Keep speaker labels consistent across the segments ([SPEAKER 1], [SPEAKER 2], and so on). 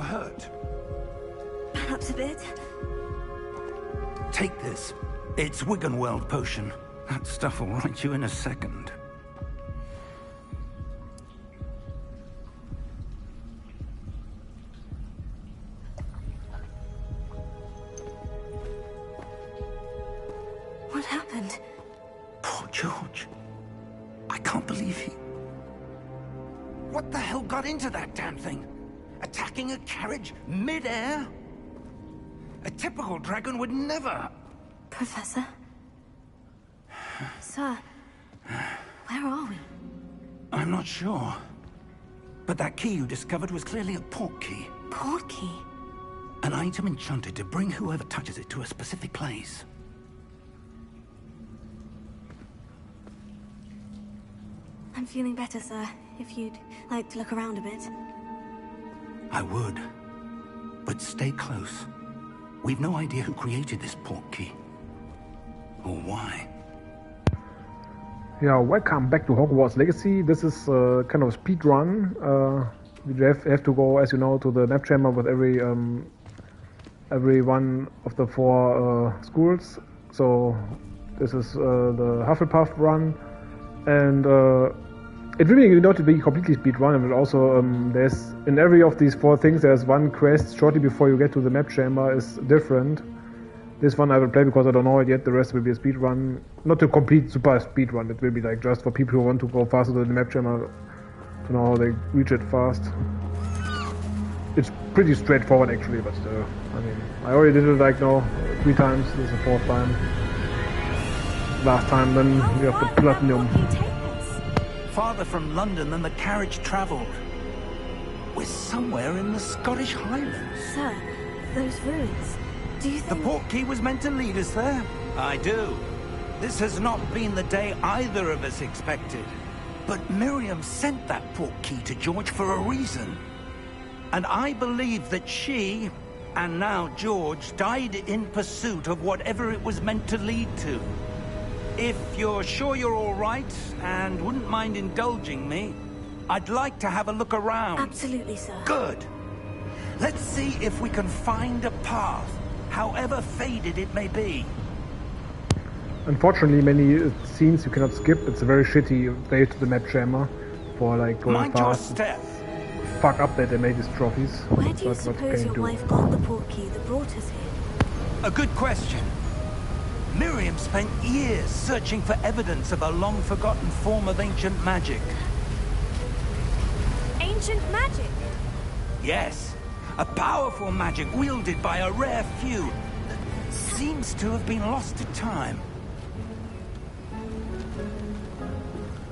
[SPEAKER 1] hurt?
[SPEAKER 2] Perhaps a bit.
[SPEAKER 1] Take this. It's Wiggenweld potion. That stuff will right you in a second.
[SPEAKER 2] What happened?
[SPEAKER 1] Poor George. I can't believe he... What the hell got into that damn thing? Attacking a carriage mid-air? A typical dragon would never...
[SPEAKER 2] Professor? Sir, where are we?
[SPEAKER 1] I'm not sure. But that key you discovered was clearly a port key.
[SPEAKER 2] Port key?
[SPEAKER 1] An item enchanted to bring whoever touches it to a specific place.
[SPEAKER 2] I'm feeling better, sir. If you'd like to look around a bit.
[SPEAKER 1] I would. But stay close. We've no idea who created this port key. Or why.
[SPEAKER 3] Yeah, welcome back to Hogwarts Legacy. This is kind of a speed run. You have to go, as you know, to the map chamber with every one of the 4 schools. So this is the Hufflepuff run, and it really not to be completely speed run. And also there's in every of these 4 things there's one quest shortly before you get to the map chamber is different. This one I will play because I don't know it yet. The rest will be a speed run, not a complete super speed run. It will be like just for people who want to go faster to the map chamber to know how they reach it fast. It's pretty straightforward actually, but I mean, I already did it like now 3 times. This is the 4th time. Last time, then you have the platinum.
[SPEAKER 1] Farther from London than the carriage travelled. We're somewhere in the Scottish Highlands.
[SPEAKER 2] Sir, those ruins. Do you think...
[SPEAKER 1] The port key was meant to lead us there? I do. This has not been the day either of us expected. But Miriam sent that port key to George for a reason. And I believe that she, and now George, died in pursuit of whatever it was meant to lead to. If you're sure you're all right, and wouldn't mind indulging me, I'd like to have a look around.
[SPEAKER 2] Absolutely, sir.
[SPEAKER 1] Good. Let's see if we can find a path, however faded it may be.
[SPEAKER 3] Unfortunately, many scenes you cannot skip. It's a very shitty way to the map chamber for like going
[SPEAKER 1] Mind
[SPEAKER 3] fast.
[SPEAKER 1] your step.
[SPEAKER 3] Fuck up that they made these trophies.
[SPEAKER 2] Where do you
[SPEAKER 3] But
[SPEAKER 2] suppose your wife got the port key that brought us here?
[SPEAKER 1] A good question. Miriam spent years searching for evidence of a long-forgotten form of ancient magic.
[SPEAKER 2] Ancient magic?
[SPEAKER 1] Yes, a powerful magic wielded by a rare few that seems to have been lost to time.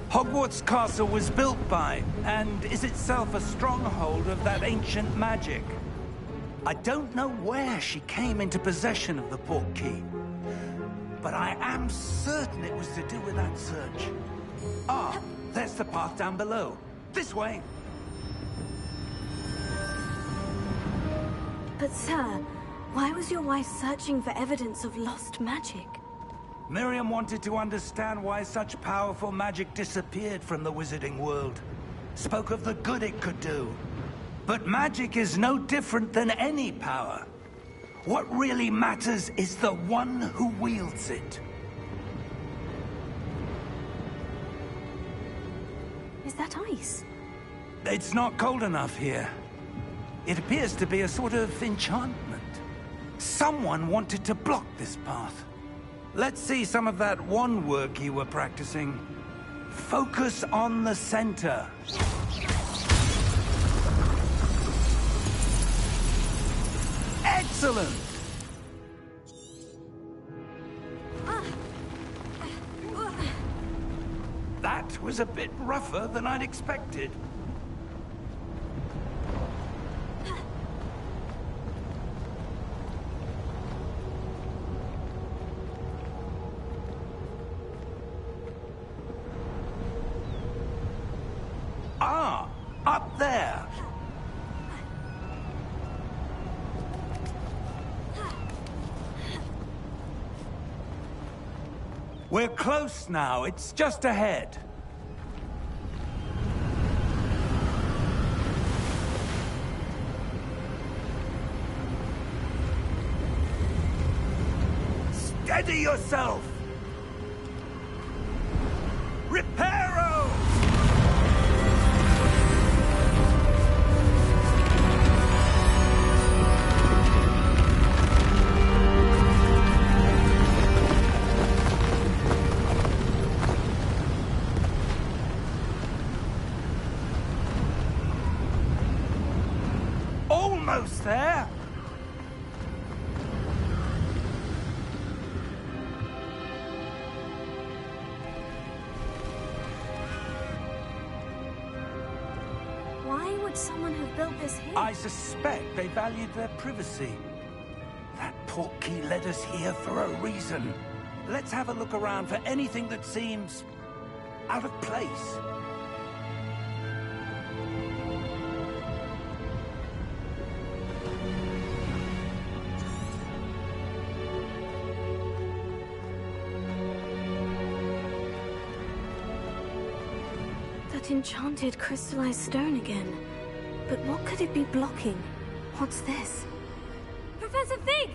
[SPEAKER 1] Hogwarts Castle was built by, and is itself a stronghold of that ancient magic. I don't know where she came into possession of the port key, but I am certain it was to do with that search. Ah, there's the path down below. This way.
[SPEAKER 2] But sir, why was your wife searching for evidence of lost magic?
[SPEAKER 1] Miriam wanted to understand why such powerful magic disappeared from the wizarding world. Spoke of the good it could do. But magic is no different than any power. What really matters is the one who wields it.
[SPEAKER 2] Is that ice?
[SPEAKER 1] It's not cold enough here. It appears to be a sort of enchantment. Someone wanted to block this path. Let's see some of that wand work you were practicing. Focus on the center. Excellent! That was a bit rougher than I'd expected. Ah, up there. We're close now. It's just ahead. Steady yourself! Reparo! Almost there!
[SPEAKER 2] Why would someone have built this here?
[SPEAKER 1] I suspect they valued their privacy. That portkey led us here for a reason. Let's have a look around for anything that seems out of place.
[SPEAKER 2] That enchanted crystallized stone again. But what could it be blocking? What's this? Professor Fig!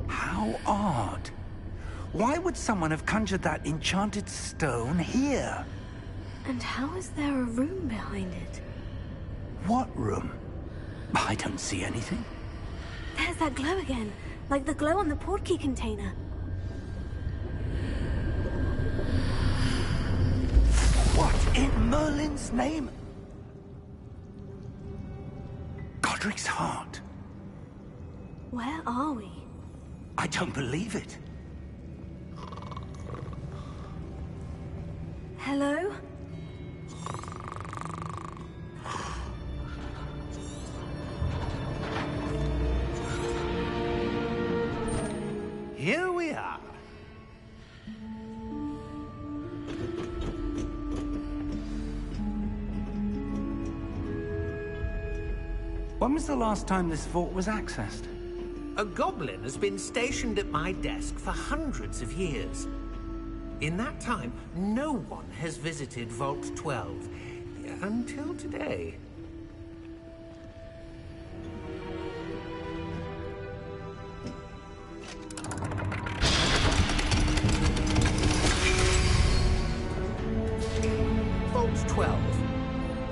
[SPEAKER 1] How odd. Why would someone have conjured that enchanted stone here?
[SPEAKER 2] And how is there a room behind it?
[SPEAKER 1] What room? I don't see anything.
[SPEAKER 2] There's that glow again, like the glow on the portkey container.
[SPEAKER 1] What in Merlin's name? Godric's heart.
[SPEAKER 2] Where are we?
[SPEAKER 1] I don't believe it.
[SPEAKER 2] Hello?
[SPEAKER 1] Here we are. When was the last time this vault was accessed?
[SPEAKER 4] A goblin has been stationed at my desk for hundreds of years. In that time, no one has visited Vault 12. Until today. Vault 12.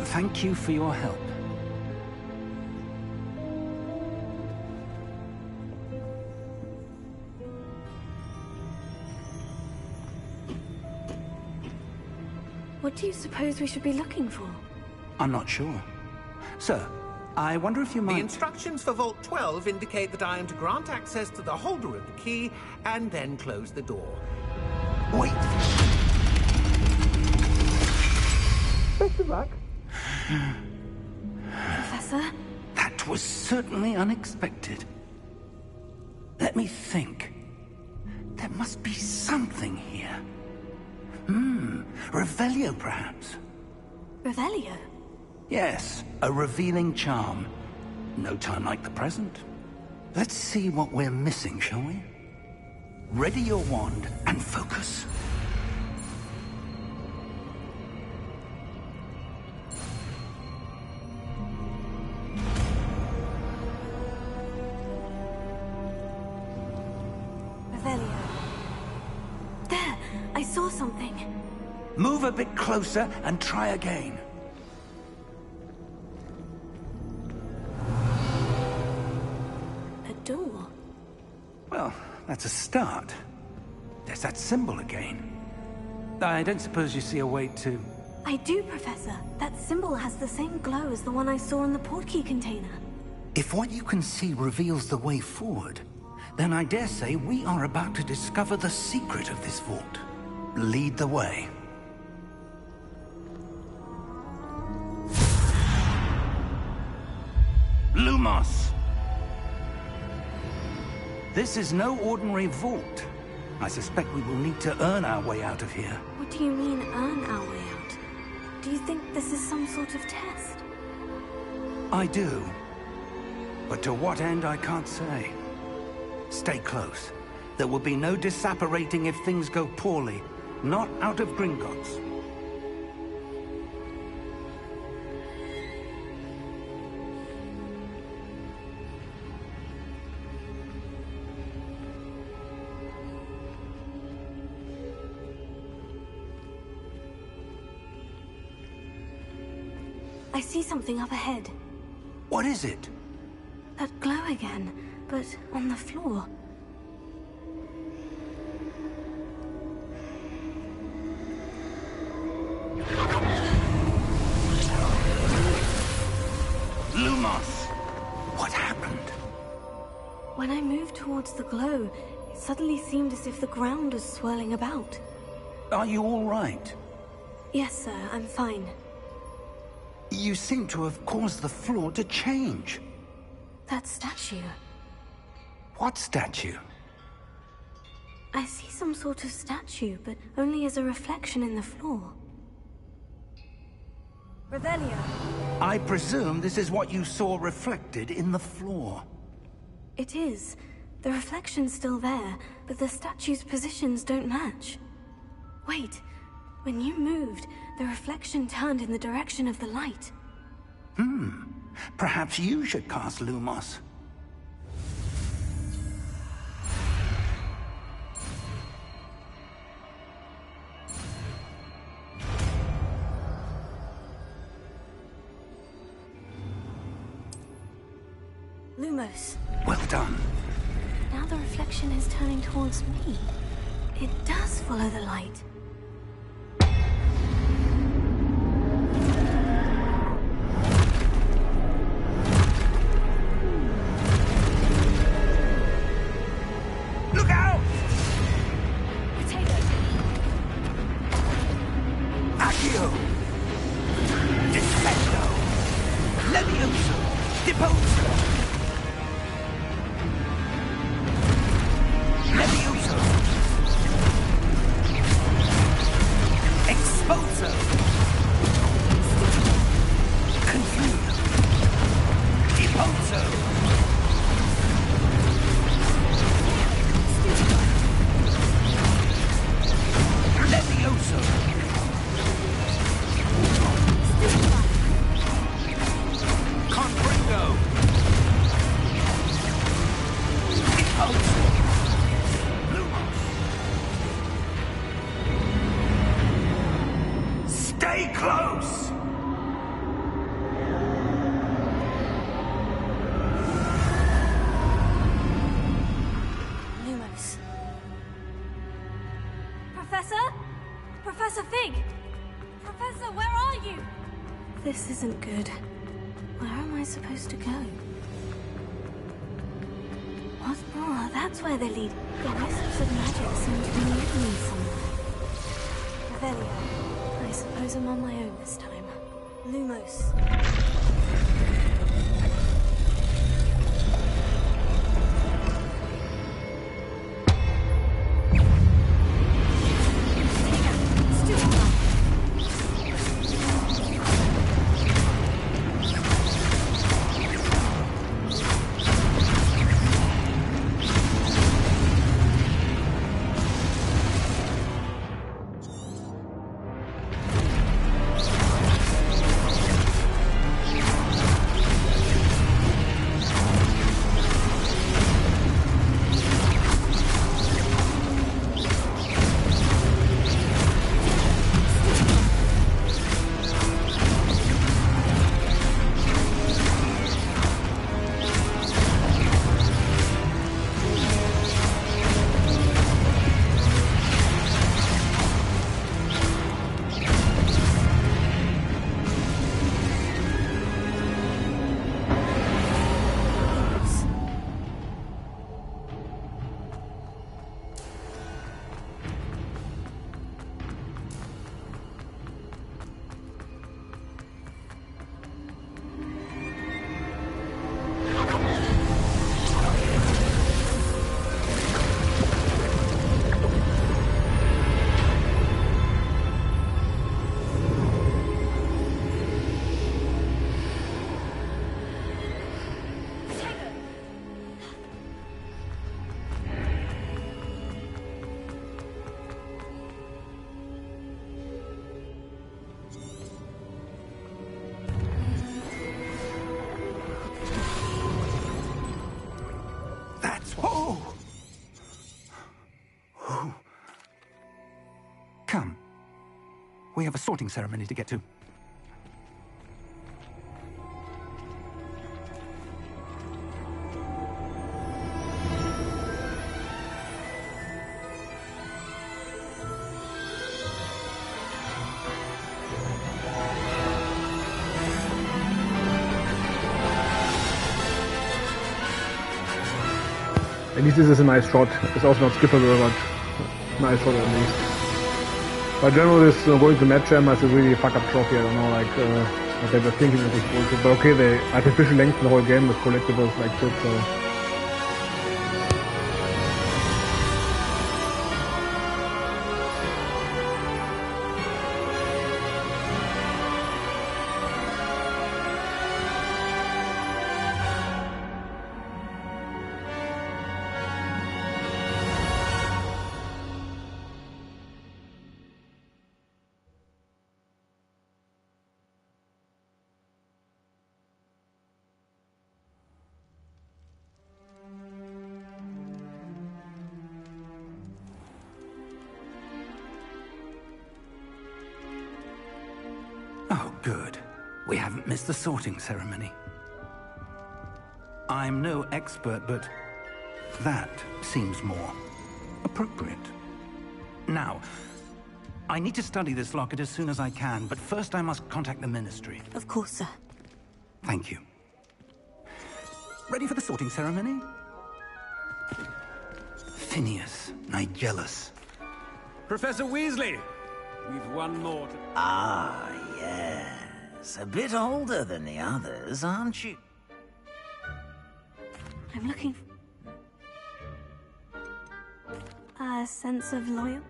[SPEAKER 1] Thank you for your help.
[SPEAKER 2] What do you suppose we should be looking for?
[SPEAKER 1] I'm not sure. Sir, I wonder if you
[SPEAKER 4] The
[SPEAKER 1] might...
[SPEAKER 4] instructions for Vault 12 indicate that I am to grant access to the holder of the key and then close the door.
[SPEAKER 1] Wait!
[SPEAKER 4] Best of luck.
[SPEAKER 2] Professor?
[SPEAKER 1] That was certainly unexpected. Let me think. There must be something here. Revelio, perhaps?
[SPEAKER 2] Revelio?
[SPEAKER 1] Yes, a revealing charm. No time like the present. Let's see what we're missing, shall we? Ready your wand and focus.
[SPEAKER 2] Revelio. There! I saw something.
[SPEAKER 1] Move a bit closer and try again.
[SPEAKER 2] A door.
[SPEAKER 1] Well, that's a start. There's that symbol again. I don't suppose you see a way to...
[SPEAKER 2] I do, Professor. That symbol has the same glow as the one I saw in the portkey container.
[SPEAKER 1] If what you can see reveals the way forward, then I dare say we are about to discover the secret of this vault. Lead the way. Lumos! This is no ordinary vault. I suspect we will need to earn our way out of here.
[SPEAKER 2] What do you mean, earn our way out? Do you think this is some sort of test?
[SPEAKER 1] I do. But to what end, I can't say. Stay close. There will be no disapparating if things go poorly. Not out of Gringotts.
[SPEAKER 2] I see something up ahead.
[SPEAKER 1] What is it?
[SPEAKER 2] That glow again, but on the floor.
[SPEAKER 1] Lumos! What happened?
[SPEAKER 2] When I moved towards the glow, it suddenly seemed as if the ground was swirling about.
[SPEAKER 1] Are you all right?
[SPEAKER 2] Yes, sir, I'm fine.
[SPEAKER 1] You seem to have caused the floor to change.
[SPEAKER 2] That statue.
[SPEAKER 1] What statue?
[SPEAKER 2] I see some sort of statue, but only as a reflection in the floor. Revelio.
[SPEAKER 1] I presume this is what you saw reflected in the floor.
[SPEAKER 2] It is. The reflection's still there, but the statue's positions don't match. Wait. When you moved, the reflection turned in the direction of the light.
[SPEAKER 1] Perhaps you should cast Lumos.
[SPEAKER 2] Lumos.
[SPEAKER 1] Well done.
[SPEAKER 2] Now the reflection is turning towards me. It does follow the light.
[SPEAKER 1] Look out!
[SPEAKER 2] Potato.
[SPEAKER 1] Accio! Disfendo! Levioso! Deposo! Levioso! Exposo! Confuso! Deposo! Levioso! Confringo! Deposo! Lumos! Stay close!
[SPEAKER 2] Lumos. Professor? Professor Fig! Professor, where are you? This isn't good. Where am I supposed to go? What? Oh, that's where they lead. The wisps of magic seem to be leading me somewhere. Revelio. I suppose I'm on my own this time. Lumos.
[SPEAKER 1] We have a sorting ceremony to get to.
[SPEAKER 3] At least this is a nice shot. It's also not skippable, but nice shot at least. But generally, this going to match jam is a really fuck up trophy. I don't know, like what they were thinking of this bullshit. But okay, they artificially lengthen the whole game with collectibles like this, so.
[SPEAKER 1] Oh, good. We haven't missed the sorting ceremony. I'm no expert, but that seems more appropriate. Now, I need to study this locket as soon as I can, but first I must contact the Ministry.
[SPEAKER 2] Of course, sir.
[SPEAKER 1] Thank you. Ready for the sorting ceremony? Phineas, Nigellus.
[SPEAKER 5] Professor Weasley! We've one more to...
[SPEAKER 6] Ah, yes. A bit older than the others, aren't you?
[SPEAKER 2] I'm looking for a sense of loyalty.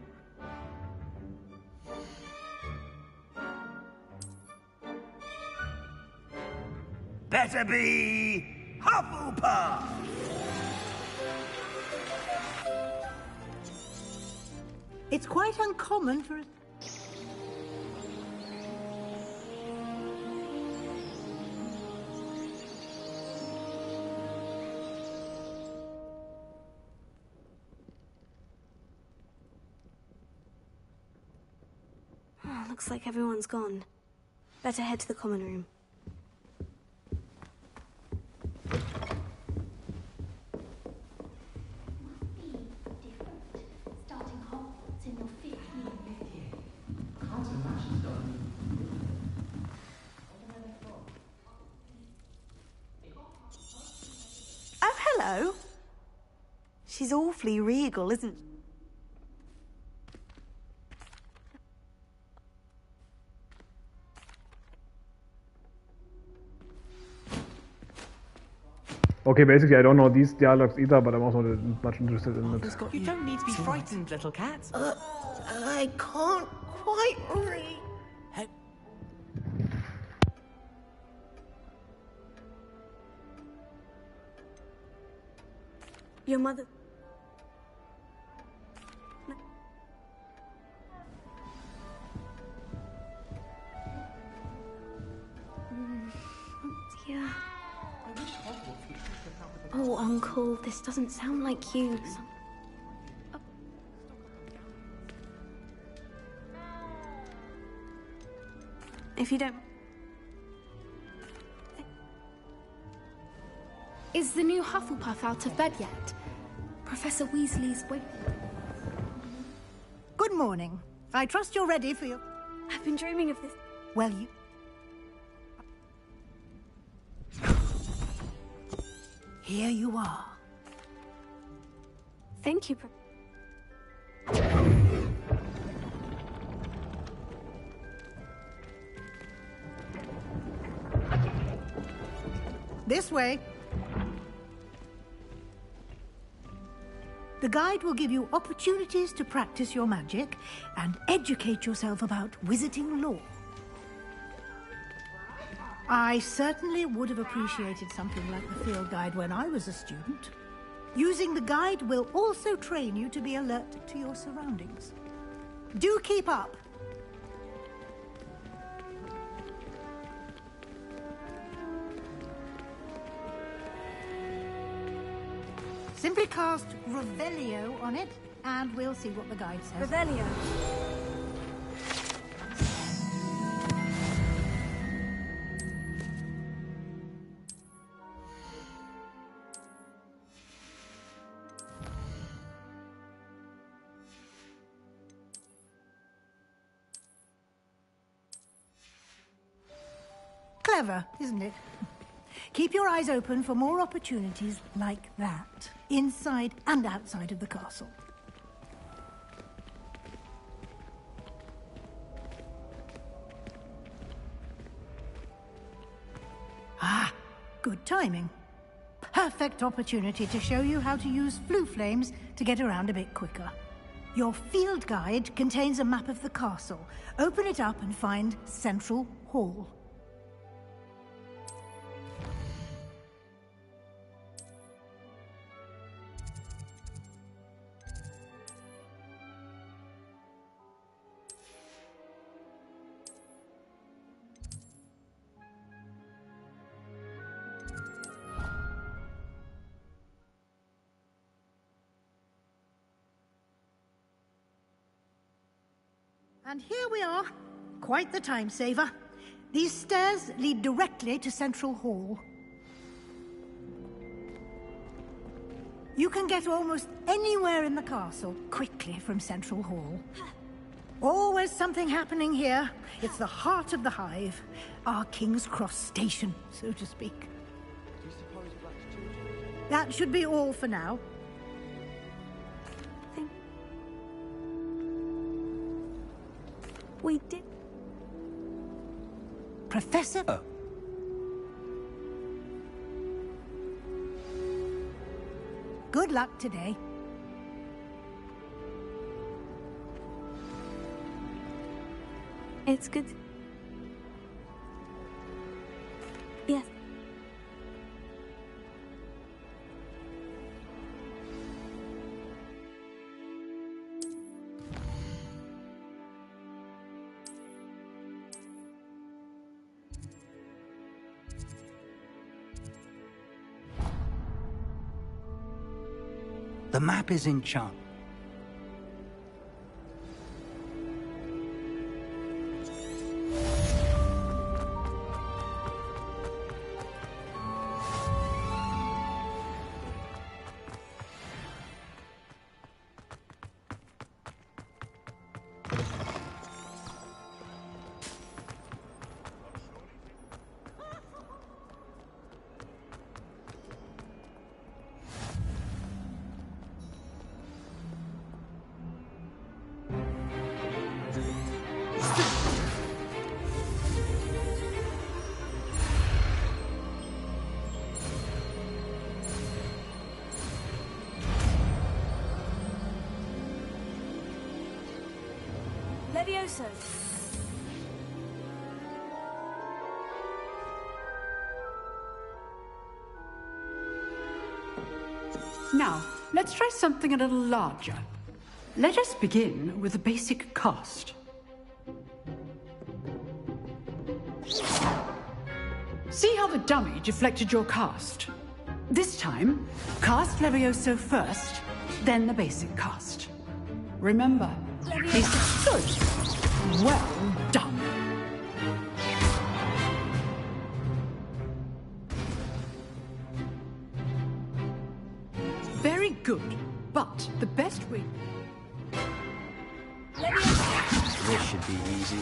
[SPEAKER 6] Better be Hufflepuff!
[SPEAKER 7] It's quite uncommon for a...
[SPEAKER 2] Oh, looks like everyone's gone. Better head to the common room.
[SPEAKER 7] Oh, hello. She's awfully regal, isn't she?
[SPEAKER 3] Okay, basically I don't know these dialogues either, but I'm also not much interested in it.
[SPEAKER 8] You don't need to be frightened, little cat.
[SPEAKER 6] I can't quite read.
[SPEAKER 2] Your mother... Oh, dear. Oh, Uncle, this doesn't sound like you. Oh. If you don't...
[SPEAKER 9] Is the new Hufflepuff out of bed yet? Professor Weasley's waiting.
[SPEAKER 7] Good morning. I trust you're ready for your...
[SPEAKER 2] I've been dreaming of this.
[SPEAKER 7] Well, you... Here you are.
[SPEAKER 2] Thank you,
[SPEAKER 7] This way. The guide will give you opportunities to practice your magic and educate yourself about wizarding lore. I certainly would have appreciated something like the field guide when I was a student. Using the guide will also train you to be alert to your surroundings. Do keep up! Simply cast Revelio on it, and we'll see what the guide says.
[SPEAKER 2] Revelio.
[SPEAKER 7] Clever, isn't it? Keep your eyes open for more opportunities like that, inside and outside of the castle. Ah, good timing. Perfect opportunity to show you how to use flue flames to get around a bit quicker. Your field guide contains a map of the castle. Open it up and find Central Hall. And here we are. Quite the time saver. These stairs lead directly to Central Hall. You can get almost anywhere in the castle quickly from Central Hall. Always something happening here. It's the heart of the Hive. Our King's Cross station, so to speak. That should be all for now.
[SPEAKER 2] We did.
[SPEAKER 7] Professor?
[SPEAKER 1] Oh.
[SPEAKER 7] Good luck today.
[SPEAKER 2] It's good. Yes.
[SPEAKER 1] The map is in charge.
[SPEAKER 2] Levioso.
[SPEAKER 10] Now, let's try something a little larger. Let us begin with the basic cast. See how the dummy deflected your cast? This time, cast Levioso first, then the basic cast. Remember, basic good. Well done. Very good, but the best way...
[SPEAKER 5] This should be easy.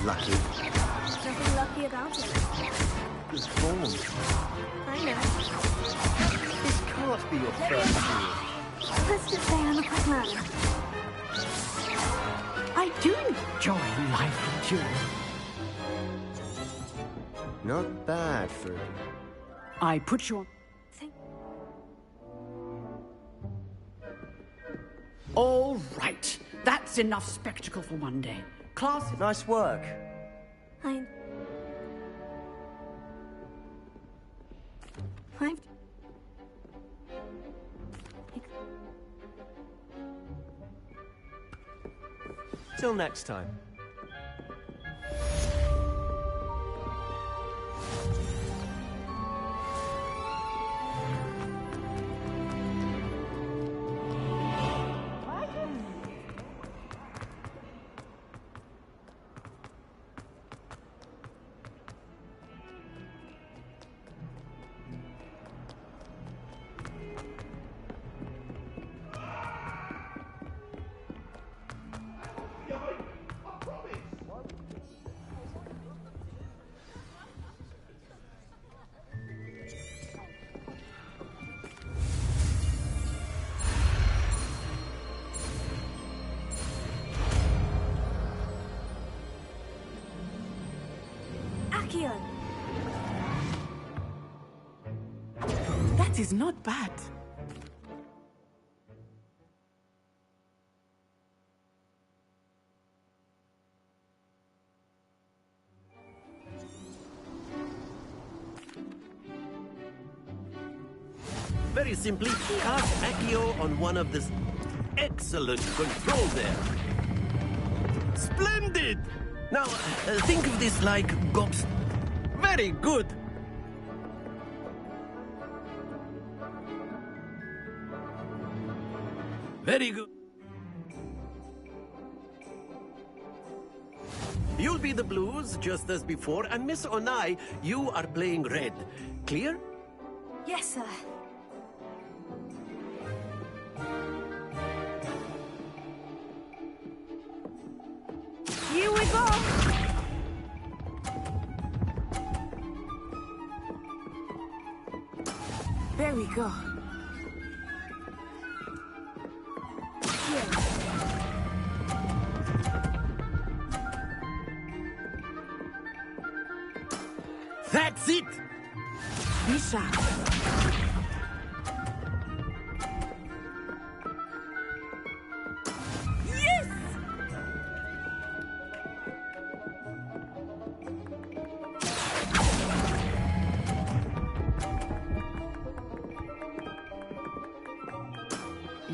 [SPEAKER 6] Lucky.
[SPEAKER 2] Nothing lucky about it.
[SPEAKER 5] Good form.
[SPEAKER 2] I know.
[SPEAKER 5] This can't be your first duel.
[SPEAKER 2] Let's just say I'm a quick learner.
[SPEAKER 10] I do enjoy lively duel.
[SPEAKER 5] Not bad for...
[SPEAKER 10] I put you on... All right. That's enough spectacle for one day. Class...
[SPEAKER 5] Nice work.
[SPEAKER 2] I've...
[SPEAKER 5] Till next time.
[SPEAKER 2] Accio!
[SPEAKER 8] That is not bad.
[SPEAKER 11] Very simply, cast Accio on one of the... Excellent control there. Splendid! Now, think of this like gobs... Very good! Very good. You'll be the blues, just as before, and Miss Onai, you are playing red. Clear?
[SPEAKER 2] Yes, sir. Here we go!
[SPEAKER 8] There we go.
[SPEAKER 11] That's it!
[SPEAKER 8] Be sharp.
[SPEAKER 2] Yes!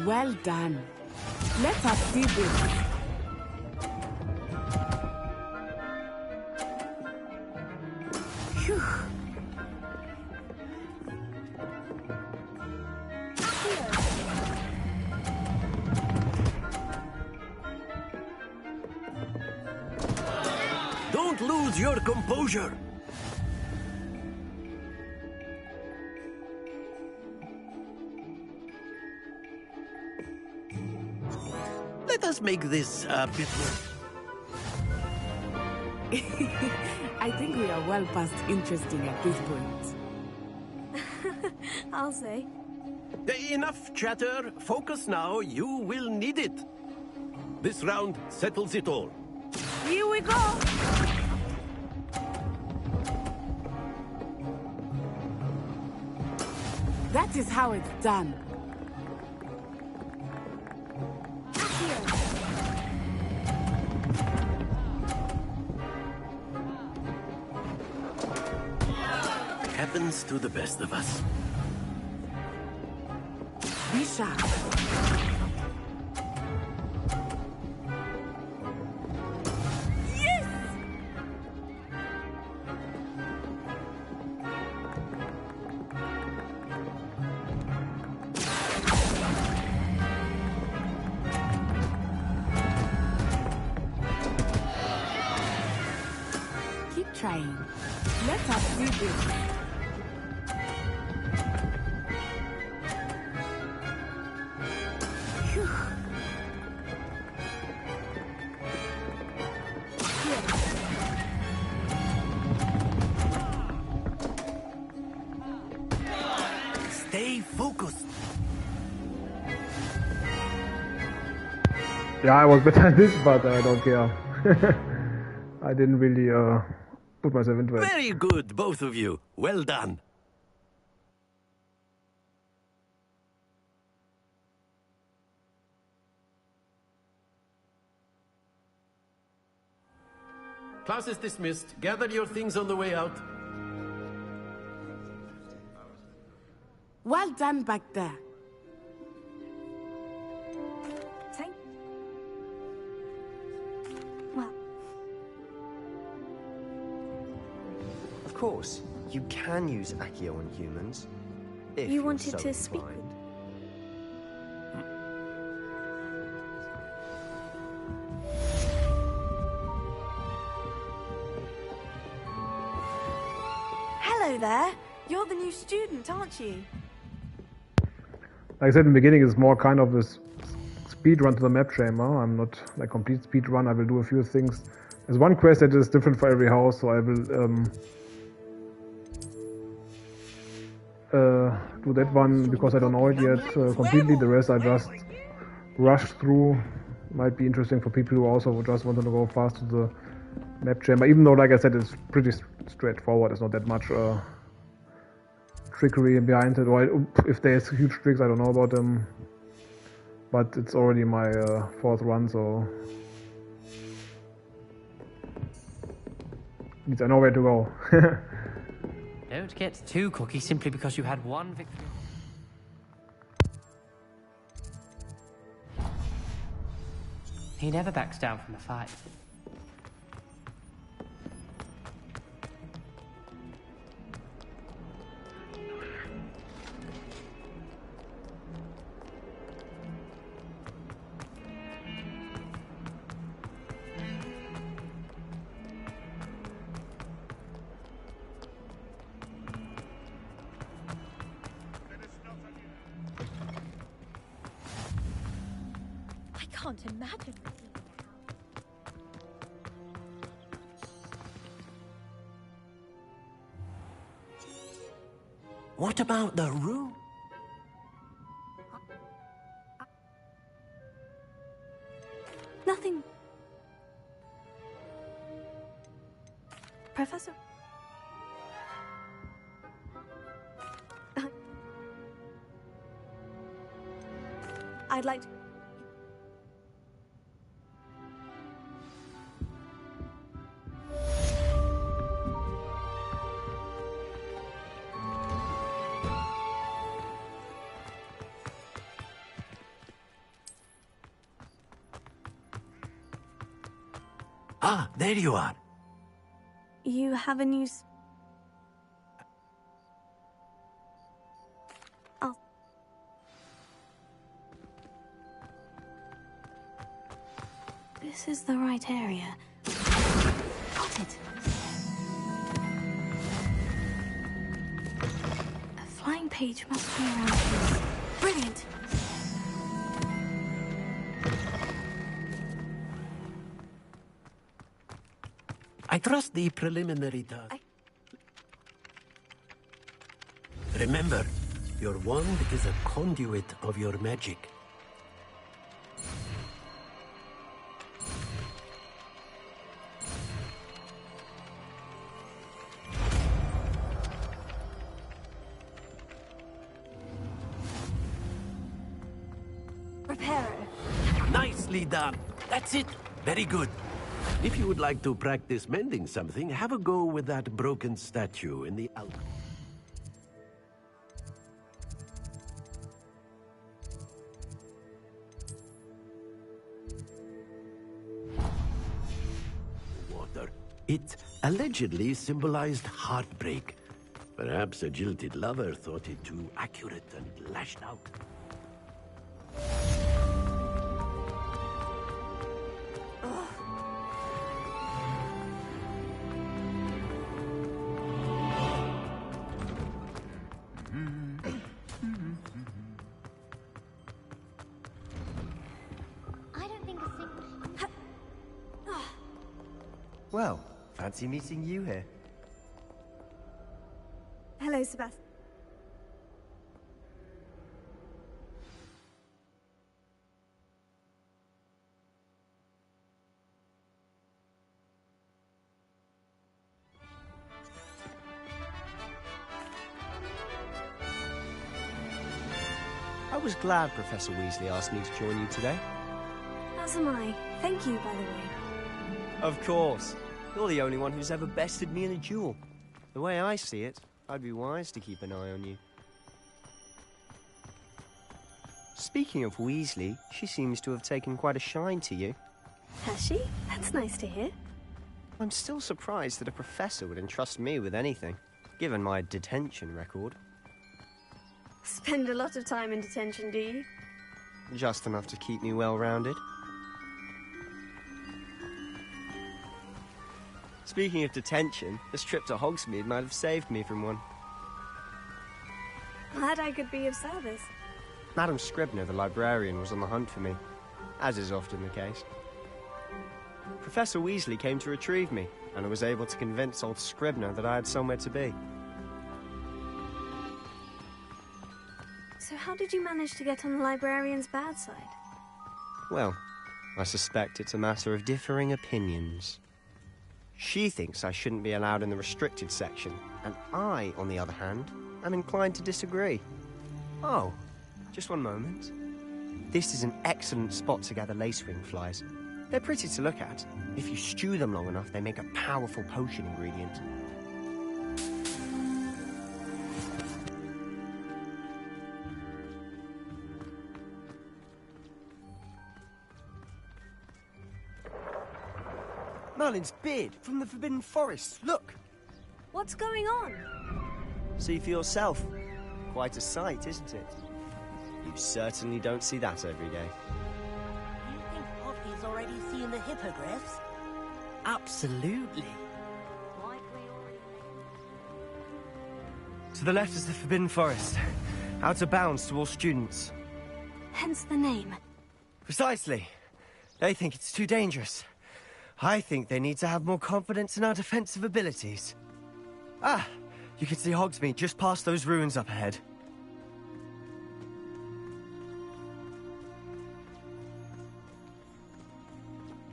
[SPEAKER 8] Well done. Let us see this. Phew.
[SPEAKER 11] Don't lose your composure! Let us make this a bit more...
[SPEAKER 8] I think we are well past interesting at this point.
[SPEAKER 2] I'll say.
[SPEAKER 11] Enough chatter. Focus now. You will need it. This round settles it all.
[SPEAKER 2] Here we go!
[SPEAKER 8] That is how it's done.
[SPEAKER 11] Happens to the best of us.
[SPEAKER 8] Be sharp.
[SPEAKER 2] Yes!
[SPEAKER 8] Keep trying. Let us do this.
[SPEAKER 11] Stay focused.
[SPEAKER 3] Yeah, I was better at this, but I don't care. I didn't really put myself into it.
[SPEAKER 11] Very good, both of you. Well done. Class is dismissed. Gather your things on the way out.
[SPEAKER 8] Well done back there.
[SPEAKER 2] Thank... Well...
[SPEAKER 12] Of course, you can use Accio on humans. If
[SPEAKER 2] You
[SPEAKER 12] you're
[SPEAKER 2] wanted
[SPEAKER 12] so
[SPEAKER 2] to speak
[SPEAKER 12] inclined.
[SPEAKER 2] Hello there! You're the new student, aren't you?
[SPEAKER 3] Like I said in the beginning, it's more kind of this speed run to the map chamber. I'm not like complete speed run. I will do a few things. There's one quest that is different for every house, so I will do that one because I don't know it yet completely. The rest I just rushed through. Might be interesting for people who also just want to go fast to the map chamber. Even though, like I said, it's pretty straightforward. There's not that much trickery behind it. Or if there's huge tricks, I don't know about them. But it's already my 4th run, so means I know where to go.
[SPEAKER 13] Don't get too cocky simply because you had one victory. He never backs down from a fight.
[SPEAKER 14] I can't imagine.
[SPEAKER 11] What about the room?
[SPEAKER 2] Nothing. Professor? I'd like to...
[SPEAKER 11] Ah, there you are.
[SPEAKER 2] You have a new... Oh. This is the right area. Got it. A flying page must be around here. Brilliant.
[SPEAKER 11] I trust the preliminary task. Remember, your wand is a conduit of your magic.
[SPEAKER 2] Reparo.
[SPEAKER 11] Nicely done. That's it. Very good. If you would like to practice mending something, have a go with that broken statue in the alcove. Water. It allegedly symbolized heartbreak. Perhaps a jilted lover thought it too accurate and lashed out.
[SPEAKER 12] Well, fancy meeting you here.
[SPEAKER 2] Hello, Sebastian.
[SPEAKER 12] I was glad Professor Weasley asked me to join you today.
[SPEAKER 2] As am I. Thank you, by the way.
[SPEAKER 12] Of course. You're the only one who's ever bested me in a duel. The way I see it, I'd be wise to keep an eye on you. Speaking of Weasley, she seems to have taken quite a shine to you.
[SPEAKER 2] Has she? That's nice to hear.
[SPEAKER 12] I'm still surprised that a professor would entrust me with anything, given my detention record.
[SPEAKER 2] Spend a lot of time in detention, do you?
[SPEAKER 12] Just enough to keep me well-rounded. Speaking of detention, this trip to Hogsmeade might have saved me from one.
[SPEAKER 2] Glad I could be of service.
[SPEAKER 12] Madam Scribner, the librarian, was on the hunt for me, as is often the case. Professor Weasley came to retrieve me, and I was able to convince old Scribner that I had somewhere to be.
[SPEAKER 2] So how did you manage to get on the librarian's bad side?
[SPEAKER 12] Well, I suspect it's a matter of differing opinions. She thinks I shouldn't be allowed in the restricted section, and I, on the other hand, am inclined to disagree. Oh, just one moment. This is an excellent spot to gather lacewing flies. They're pretty to look at. If you stew them long enough, they make a powerful potion ingredient. Merlin's beard from the Forbidden Forest. Look!
[SPEAKER 2] What's going on?
[SPEAKER 12] See for yourself. Quite a sight, isn't it? You certainly don't see that every day.
[SPEAKER 6] You think Poppy's already seen the hippogriffs?
[SPEAKER 12] Absolutely. To the left is the Forbidden Forest. Out of bounds to all students.
[SPEAKER 2] Hence the name.
[SPEAKER 12] Precisely. They think it's too dangerous. I think they need to have more confidence in our defensive abilities. Ah, you can see Hogsmeade just past those ruins up ahead.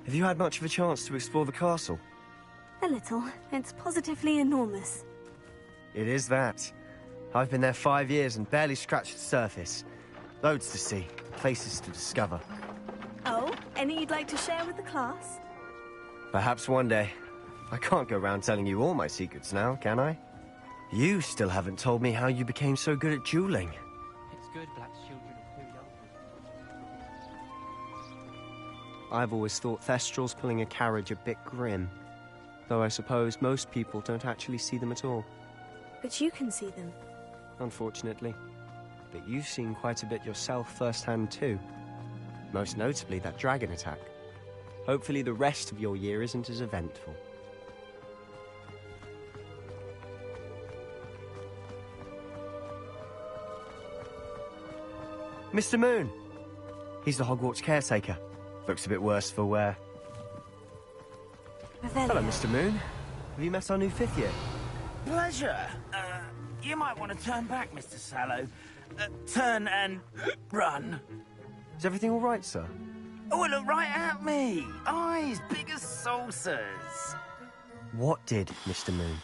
[SPEAKER 12] Have you had much of a chance to explore the castle?
[SPEAKER 2] A little. It's positively enormous.
[SPEAKER 12] It is that. I've been there 5 years and barely scratched the surface. Loads to see, places to discover.
[SPEAKER 2] Oh, any you'd like to share with the class?
[SPEAKER 12] Perhaps one day. I can't go around telling you all my secrets now, can I? You still haven't told me how you became so good at dueling.
[SPEAKER 13] It's good black children are too young.
[SPEAKER 12] I've always thought Thestrals pulling a carriage a bit grim. Though I suppose most people don't actually see them at all.
[SPEAKER 2] But you can see them.
[SPEAKER 12] Unfortunately. But you've seen quite a bit yourself firsthand too. Most notably that dragon attack. Hopefully the rest of your year isn't as eventful. Mr. Moon! He's the Hogwarts caretaker. Looks a bit worse for wear. Hello, Mr. Moon. Have you met our new 5th year?
[SPEAKER 1] Pleasure. You might want to turn back, Mr. Sallow. Turn and run.
[SPEAKER 12] Is everything all right, sir?
[SPEAKER 1] Oh, look right at me. Eyes big as saucers.
[SPEAKER 12] What did, Mr. Moon?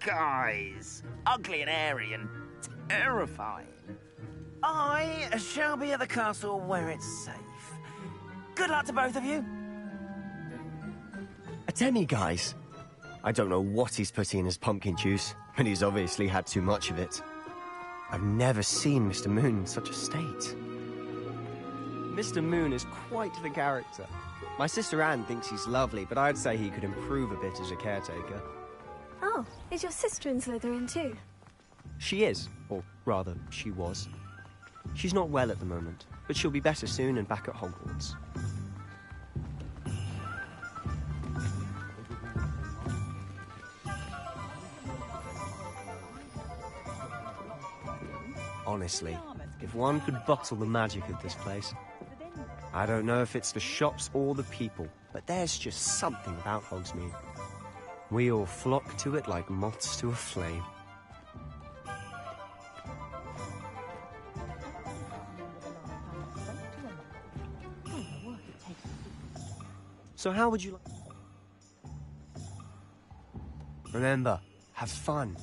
[SPEAKER 1] Guys. Ugly and airy and terrifying. I shall be at the castle where it's safe. Good luck to both of you.
[SPEAKER 12] A demi-guise? I don't know what he's putting in his pumpkin juice, but he's obviously had too much of it. I've never seen Mr. Moon in such a state. Mr. Moon is quite the character. My sister Anne thinks he's lovely, but I'd say he could improve a bit as a caretaker.
[SPEAKER 2] Oh, is your sister in Slytherin too?
[SPEAKER 12] She is, or rather, she was. She's not well at the moment, but she'll be better soon and back at Hogwarts. Honestly, if one could bottle the magic of this place. I don't know if it's the shops or the people, but there's just something about Hogsmeade. We all flock to it like moths to a flame. So how would you like... Remember, have fun.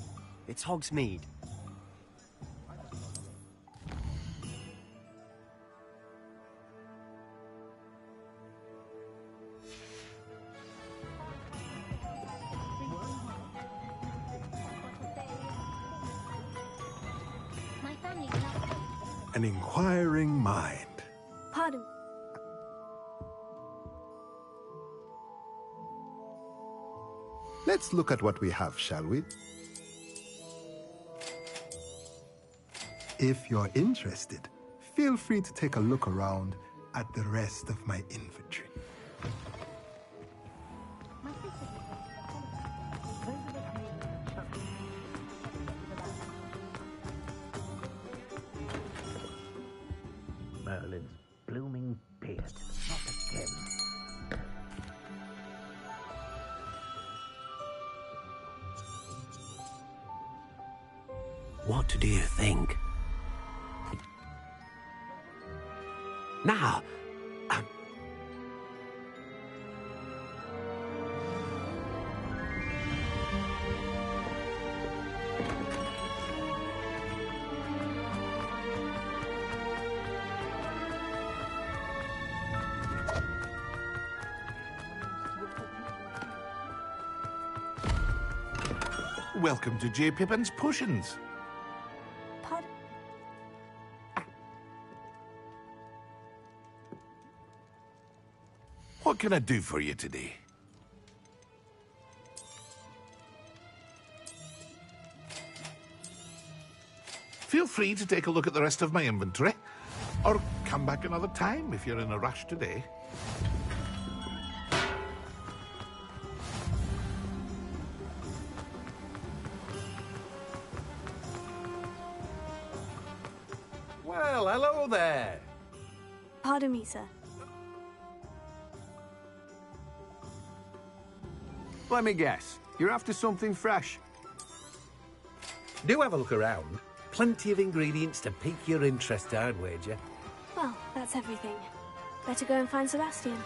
[SPEAKER 12] It's Hogsmeade.
[SPEAKER 15] An inquiring mind.
[SPEAKER 2] Pardon.
[SPEAKER 15] Let's look at what we have, shall we? If you're interested, feel free to take a look around at the rest of my inventory.
[SPEAKER 1] Merlin's blooming beard. Not again.
[SPEAKER 11] What do you think? Now,
[SPEAKER 16] Welcome to J. Pippin's Potions.
[SPEAKER 2] Pardon?
[SPEAKER 16] What can I do for you today? Feel free to take a look at the rest of my inventory, or come back another time if you're in a rush today.
[SPEAKER 5] Well, hello there.
[SPEAKER 2] Pardon me, sir.
[SPEAKER 5] Let me guess. You're after something fresh. Do have a look around. Plenty of ingredients to pique your interest, I'd wager.
[SPEAKER 2] Well, that's everything. Better go and find Sebastian.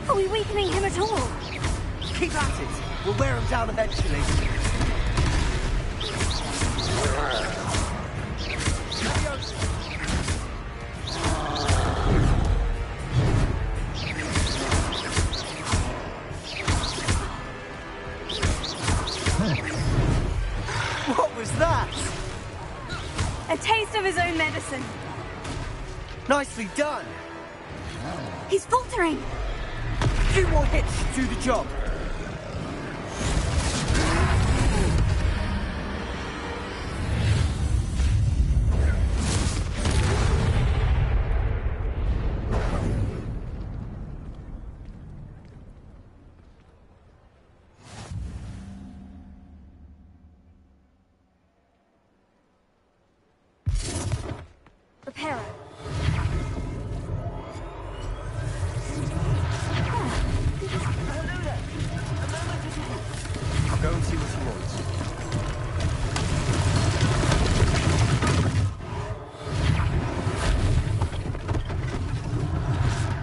[SPEAKER 2] Are we weakening him at all?
[SPEAKER 17] Keep at it. We'll wear him down eventually. What was that?
[SPEAKER 2] A taste of his own medicine.
[SPEAKER 17] Nicely done.
[SPEAKER 2] He's faltering.
[SPEAKER 17] Few more hits to do the job.
[SPEAKER 2] Reparo.
[SPEAKER 12] I'll go and see what he wants.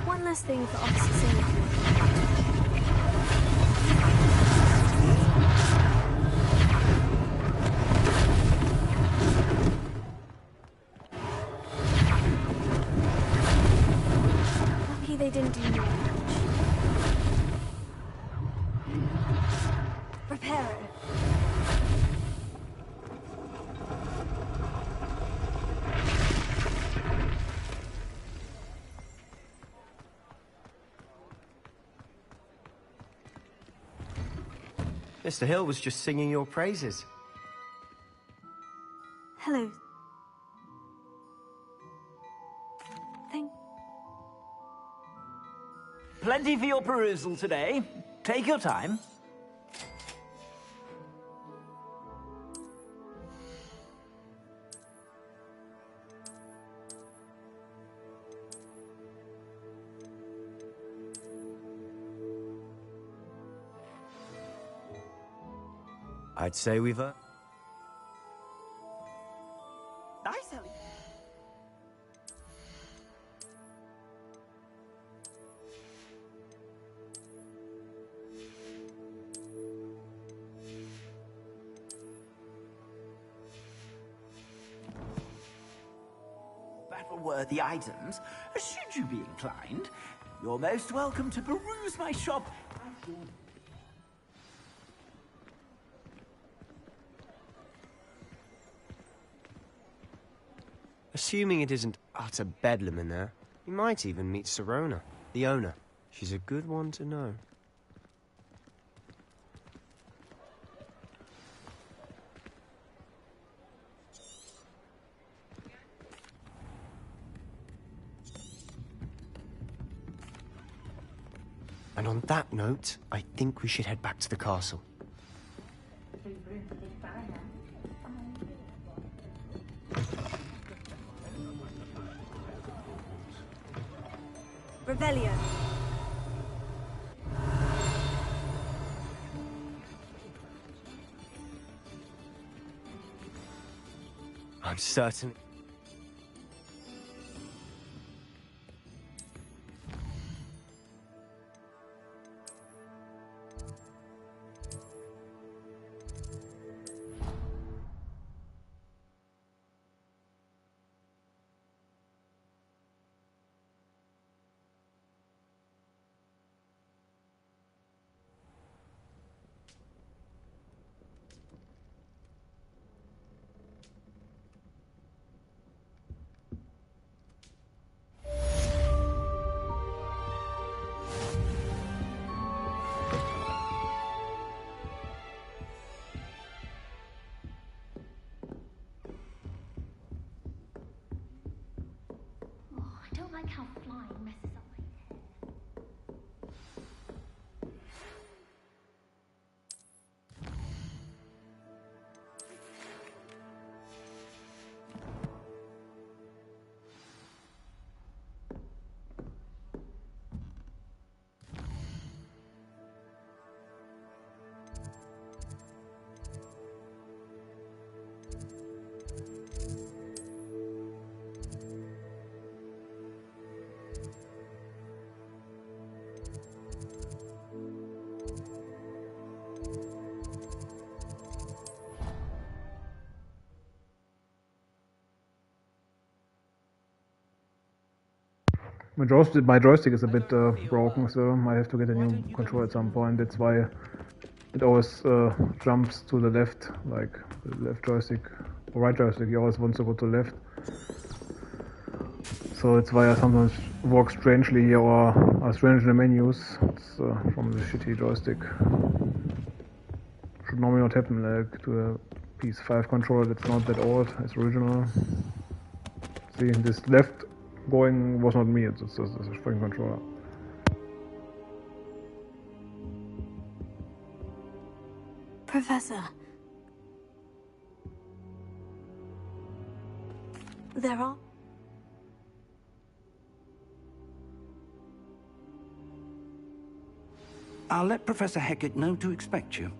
[SPEAKER 2] One last thing for Officer Singleton. Lucky they didn't do more damage. Reparo.
[SPEAKER 12] Mr. Hill was just singing your praises.
[SPEAKER 2] Hello.
[SPEAKER 17] Plenty for your perusal today. Take your time.
[SPEAKER 12] I'd say we've
[SPEAKER 17] Nice, Ellie.
[SPEAKER 6] Battle-worthy items, should you be inclined. You're most welcome to peruse my shop.
[SPEAKER 12] Assuming it isn't utter bedlam in there, you might even meet Sirona, the owner. She's a good one to know. And on that note, I think we should head back to the castle.
[SPEAKER 2] Revelio.
[SPEAKER 12] I'm certain...
[SPEAKER 14] I don't like how flying messes up my hair.
[SPEAKER 3] My joystick is a bit broken, so I have to get a new controller at some point. That's why it always jumps to the left, like the left joystick or right joystick. You always want to go to left. So that's why I sometimes walk strangely here or are strange in the menus. It's from the shitty joystick. Should normally not happen, like to a PS5 controller that's not that old, it's original. See, this left going was not me, it's a spring controller.
[SPEAKER 2] Professor. There are...
[SPEAKER 1] I'll let Professor Hecat know to expect you.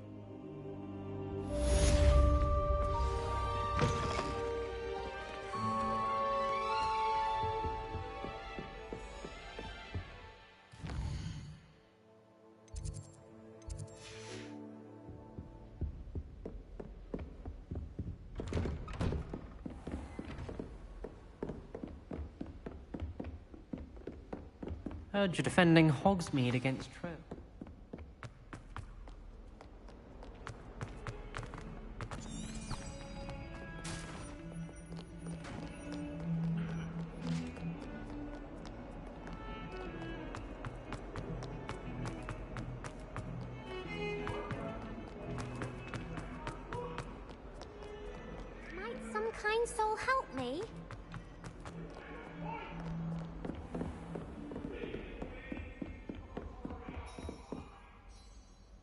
[SPEAKER 13] Heard you're defending Hogsmeade against True.
[SPEAKER 14] Might some kind soul help me?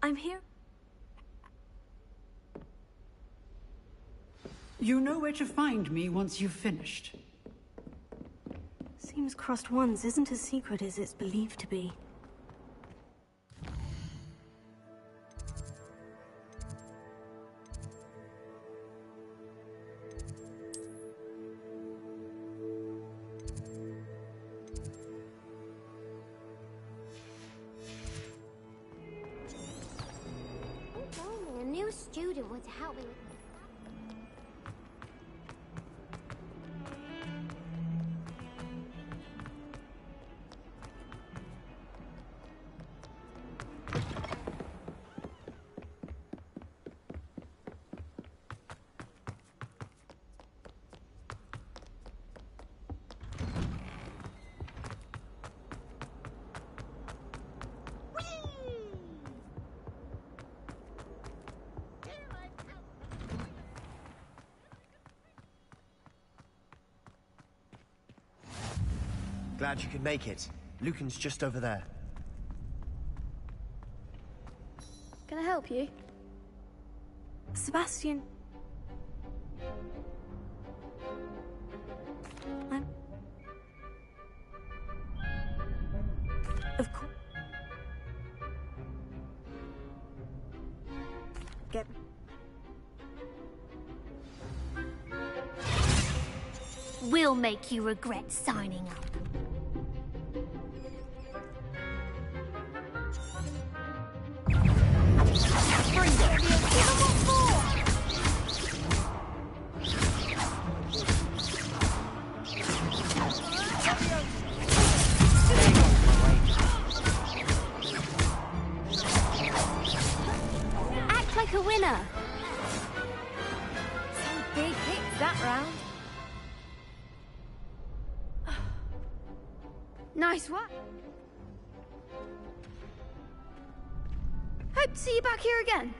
[SPEAKER 2] I'm here.
[SPEAKER 10] You know where to find me once you've finished.
[SPEAKER 2] Seems Crossed Ones isn't as secret as it's believed to be.
[SPEAKER 14] A new student would help me with
[SPEAKER 12] Glad you could make it. Lucan's just over there.
[SPEAKER 9] help you?
[SPEAKER 2] Sebastian. Of course. Get.
[SPEAKER 14] We'll make you regret signing up. Bring it! Give 'em what for!
[SPEAKER 9] Act like a winner. Some big hits that round. Nice work. Hope to see you back here again.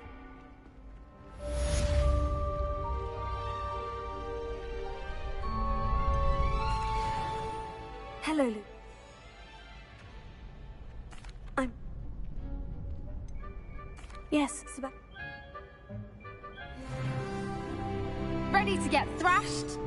[SPEAKER 2] Hello, Luke. Yes, Sebastian.
[SPEAKER 9] Ready to get thrashed?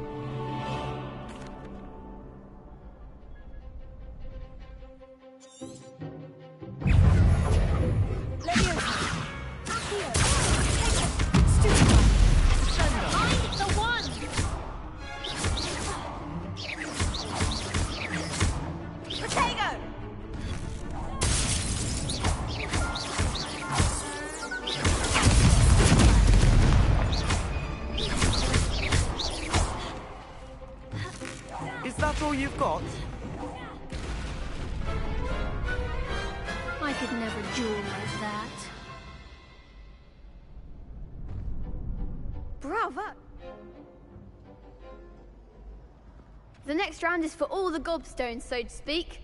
[SPEAKER 12] All you've got?
[SPEAKER 14] I could never duel like that.
[SPEAKER 9] Bravo! The next round is for all the gobstones, so to speak.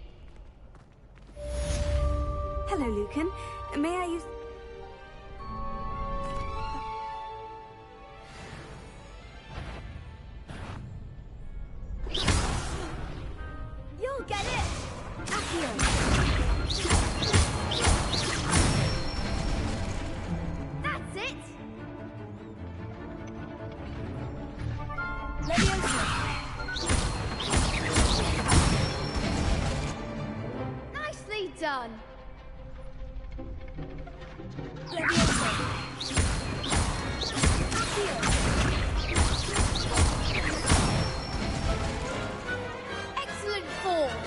[SPEAKER 2] Hello, Lucan. May I use...
[SPEAKER 9] You'll get it! Accio! That's it! Nicely done! Excellent form!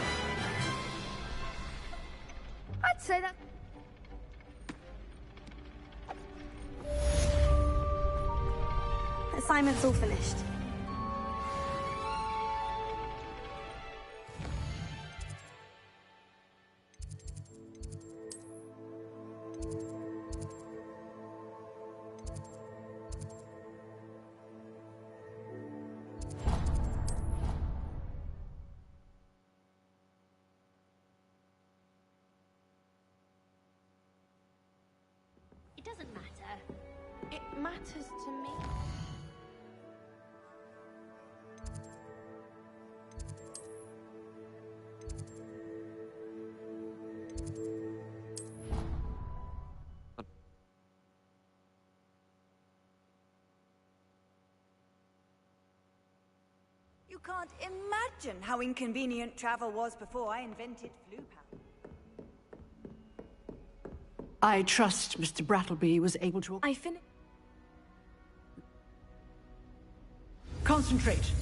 [SPEAKER 9] I'd say that...
[SPEAKER 2] Assignment's all finished.
[SPEAKER 14] It doesn't matter.
[SPEAKER 9] It matters to me.
[SPEAKER 18] You can't imagine how inconvenient travel was before I invented flu power.
[SPEAKER 10] I trust Mr. Brattleby was able to...
[SPEAKER 2] I finished.
[SPEAKER 10] Concentrate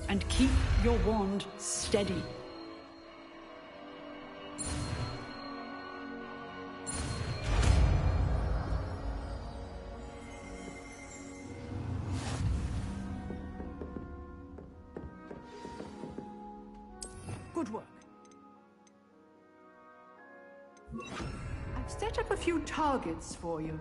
[SPEAKER 10] and keep your wand steady. Good work. I've set up a few targets for you.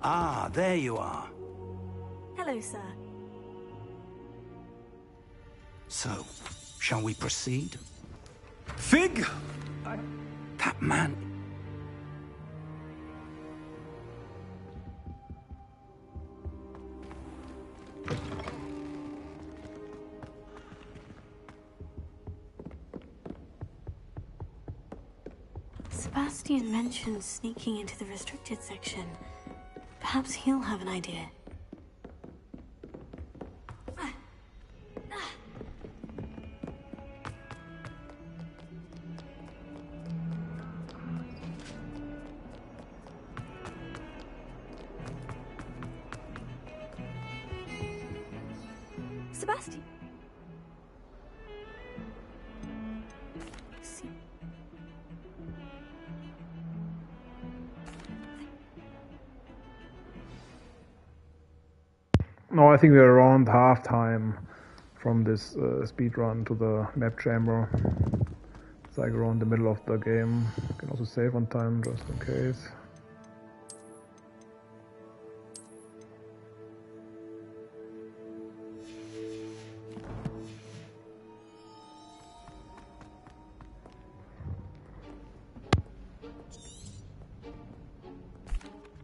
[SPEAKER 1] Ah, there you are.
[SPEAKER 2] Hello, sir.
[SPEAKER 1] So, shall we proceed?
[SPEAKER 12] Fig!
[SPEAKER 1] That man...
[SPEAKER 2] Sebastian mentioned sneaking into the restricted section. Perhaps he'll have an idea. Sebastian.
[SPEAKER 3] No, I think we're around half time from this speed run to the map chamber. It's like around the middle of the game. You can also save on time just in case.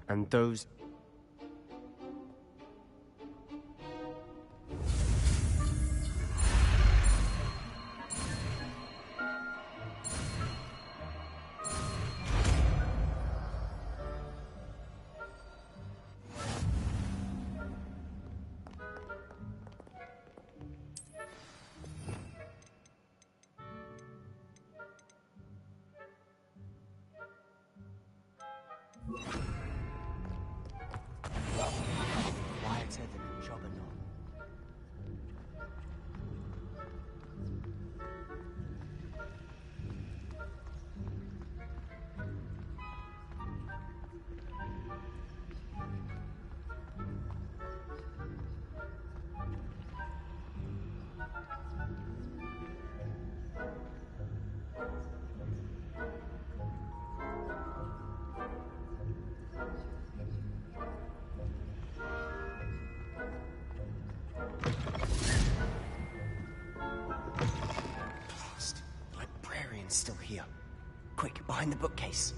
[SPEAKER 12] And those... quieter than a jobberknoll. Blast! The librarian's still here. Quick, behind the bookcase.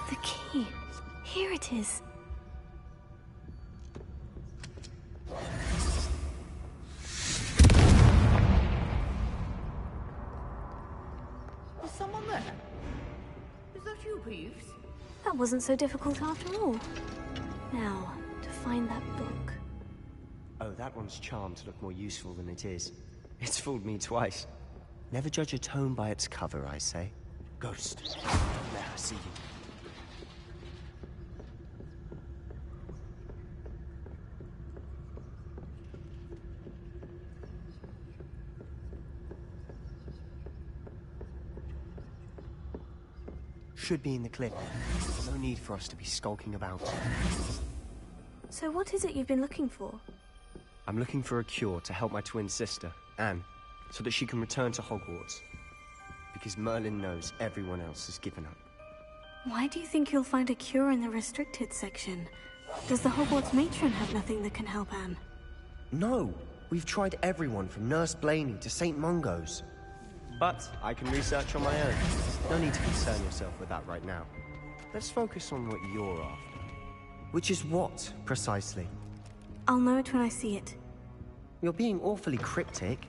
[SPEAKER 2] The key. Here it is.
[SPEAKER 7] Is someone there? Is that you, Peeves?
[SPEAKER 2] That wasn't so difficult after all. Now, to find that book.
[SPEAKER 12] Oh, that one's charmed to look more useful than it is. It's fooled me twice. Never judge a tome by its cover, I say. Ghost, don't let her see you. Should be in the clip. No need for us to be skulking about.
[SPEAKER 2] So what is it you've been looking for?
[SPEAKER 12] I'm looking for a cure to help my twin sister, Anne, so that she can return to Hogwarts. Because Merlin knows everyone else has given up.
[SPEAKER 2] Why do you think you'll find a cure in the restricted section? Does the Hogwarts matron have nothing that can help Anne?
[SPEAKER 12] No! We've tried everyone from Nurse Blaney to St. Mungo's. But I can research on my own. No need to concern yourself with that right now. Let's focus on what you're after. Which is what, precisely?
[SPEAKER 2] I'll know it when I see it.
[SPEAKER 12] You're being awfully cryptic.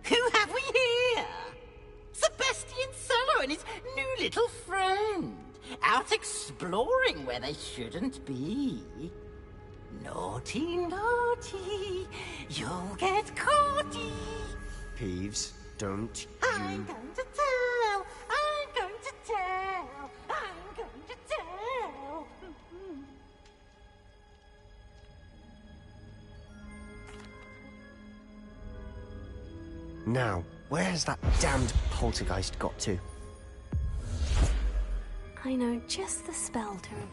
[SPEAKER 19] Who have we here? Sebastian Cello and his new little friend. Out exploring where they shouldn't be. Naughty, naughty. You'll get caughty.
[SPEAKER 12] Peeves, don't
[SPEAKER 19] I'm going to tell. I'm going to tell. I'm going to tell.
[SPEAKER 12] Now, where has that damned poltergeist got to?
[SPEAKER 2] I know just the spell to repair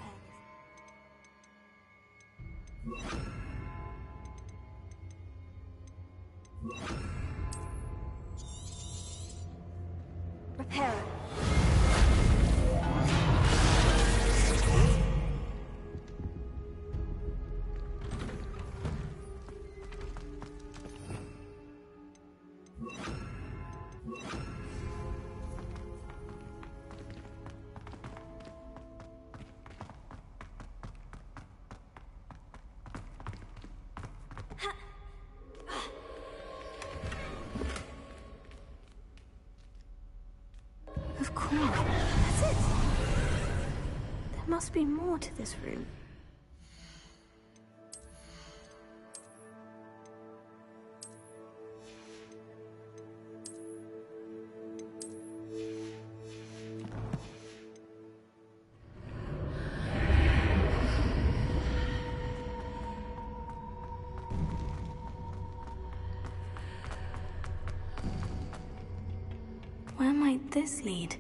[SPEAKER 2] this. Repair it. Of course. That's it. There must be more to this room. Where might this lead?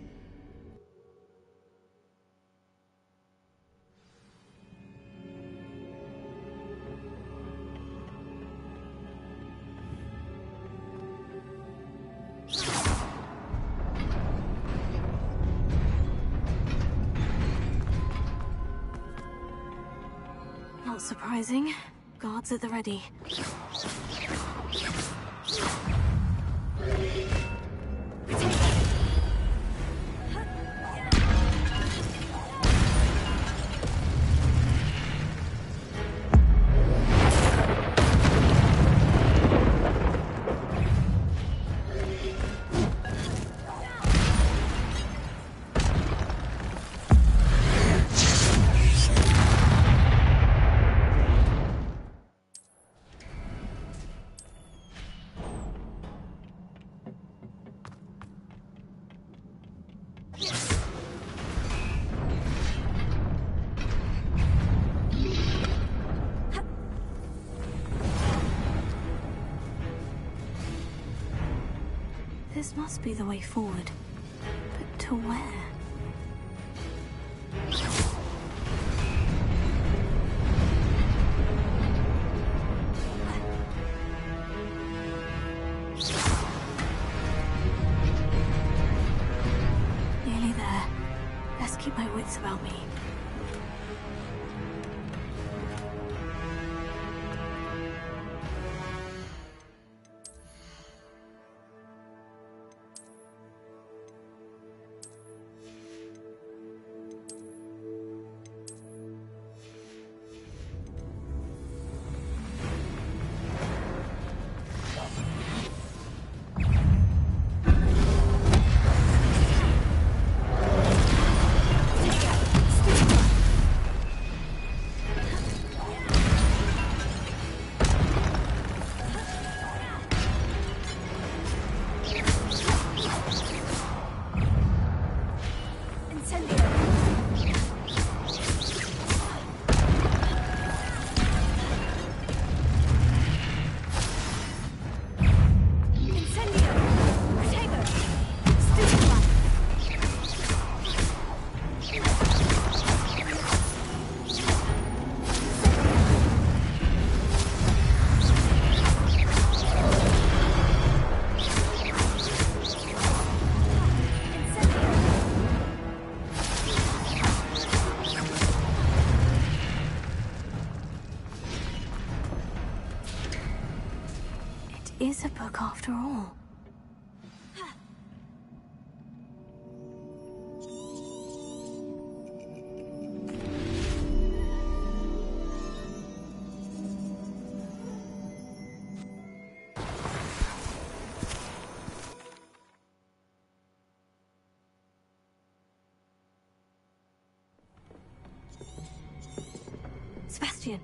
[SPEAKER 2] Not surprising. Guards at the ready. This must be the way forward. But to where? Nearly there. Let's keep my wits about me. Is a book after all. Sebastian.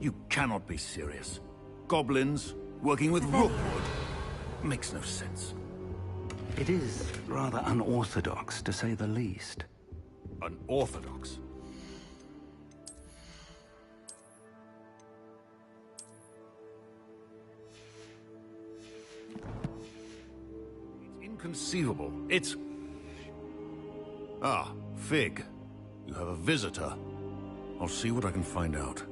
[SPEAKER 1] You cannot be serious. Goblins working with Rookwood makes no sense.
[SPEAKER 20] It is rather unorthodox, to say the least.
[SPEAKER 1] Unorthodox? It's inconceivable. It's... Ah, Fig. You have a visitor. I'll see what I can find out.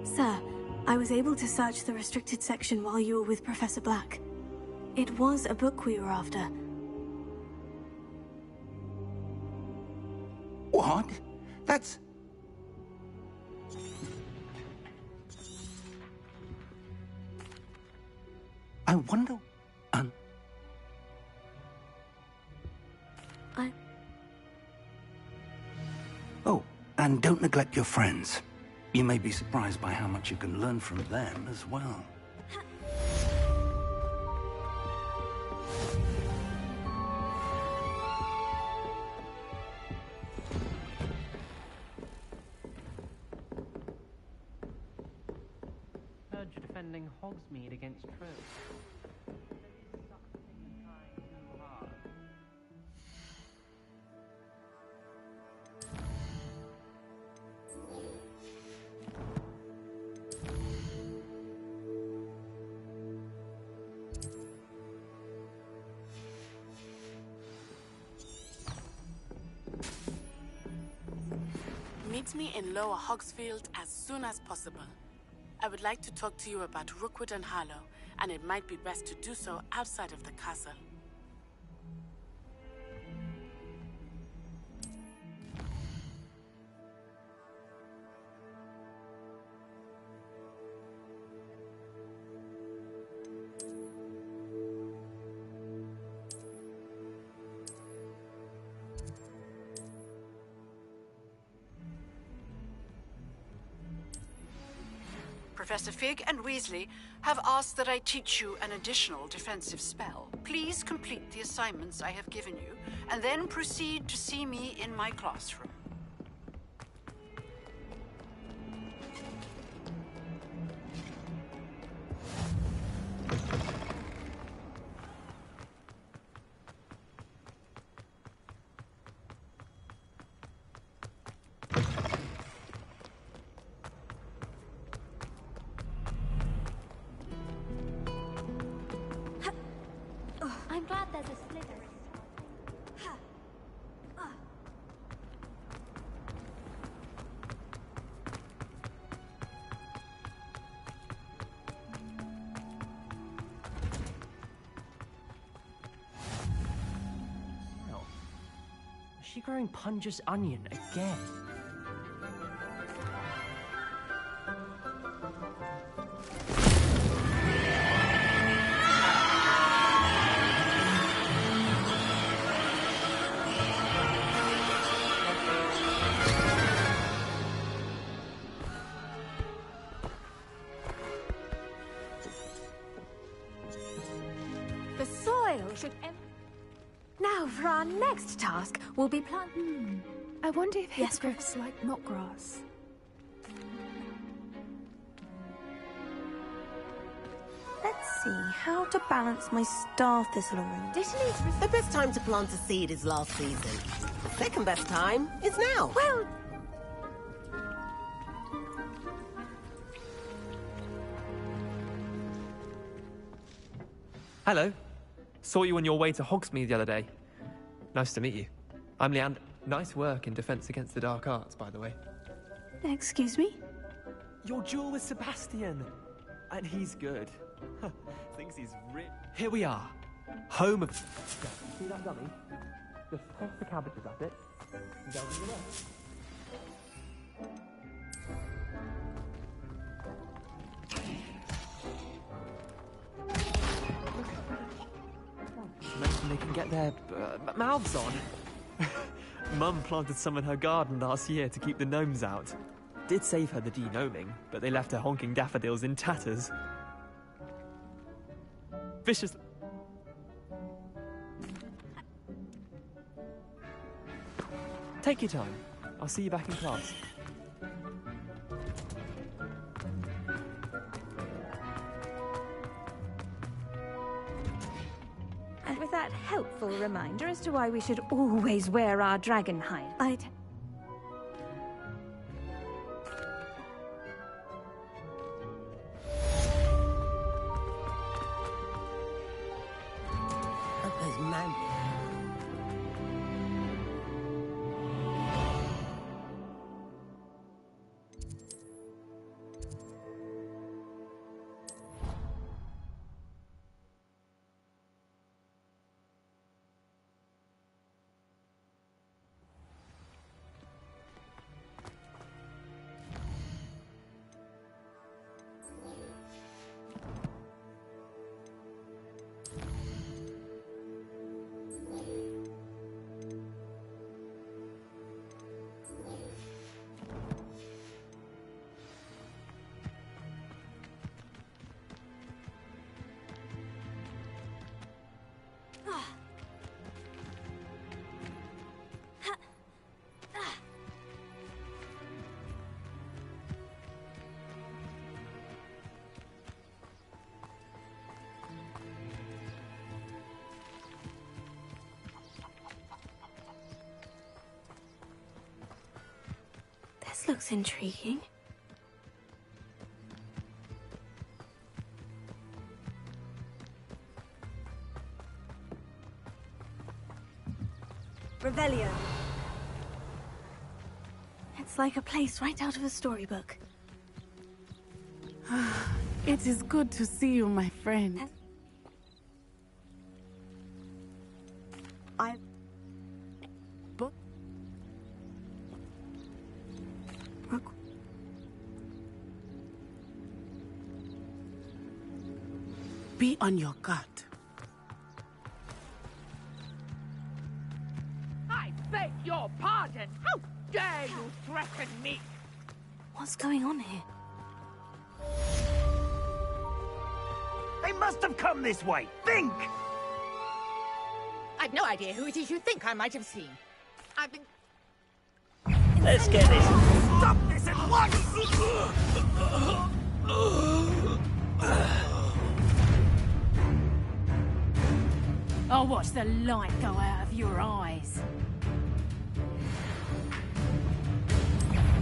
[SPEAKER 2] Sir, I was able to search the restricted section while you were with Professor Black. It was a book we were after.
[SPEAKER 20] What? That's... I wonder... Oh, and don't neglect your friends. You may be surprised by how much you can learn from them as well.
[SPEAKER 13] Heard you're defending Hogsmeade against Trill.
[SPEAKER 21] Meet me in Lower Hogsfield as soon as possible. I would like to talk to you about Rookwood and Harlow, and it might be best to do so outside of the castle.
[SPEAKER 10] Professor Fig and Weasley have asked that I teach you an additional defensive spell. Please complete the assignments I have given you, and then proceed to see me in my classroom.
[SPEAKER 14] I'm glad there's a Slytherin.
[SPEAKER 13] Well, is she growing Punja's onion again?
[SPEAKER 2] The soil should... Now, for our next task, we'll be planting...
[SPEAKER 9] I wonder if
[SPEAKER 2] Yes,
[SPEAKER 9] hippogriffs like not grass.
[SPEAKER 22] Let's see, how to balance my star thistle ring.
[SPEAKER 23] The best time to plant a seed is last season. The second best time is now.
[SPEAKER 22] Well...
[SPEAKER 24] Hello. Saw you on your way to Hogsmeade the other day. Nice to meet you. I'm Leander. Nice work in Defense Against the Dark Arts, by the way.
[SPEAKER 2] Excuse me?
[SPEAKER 24] Your duel with Sebastian. And he's good. Thinks he's rich. Here we are. Home of... See that dummy? Just toss the cabbages at it. And go with the rest. They can get their mouths on. Mum planted some in her garden last year to keep the gnomes out. Did save her the de-gnoming, but they left her honking daffodils in tatters. Vicious... Take your time. I'll see you back in class.
[SPEAKER 4] helpful reminder as to why we should always wear our dragon hide.
[SPEAKER 2] This looks intriguing.
[SPEAKER 18] Revelio.
[SPEAKER 2] It's like a place right out of a storybook.
[SPEAKER 21] It is good to see you, my friend. Be on your guard.
[SPEAKER 8] I beg your pardon! How dare you threaten me?
[SPEAKER 2] What's going on here?
[SPEAKER 1] They must have come this way. Think!
[SPEAKER 8] I've no idea who it is you think I might have seen. I've been...
[SPEAKER 1] Let's get this. Stop this at once!
[SPEAKER 8] I'll watch the light go out of your eyes.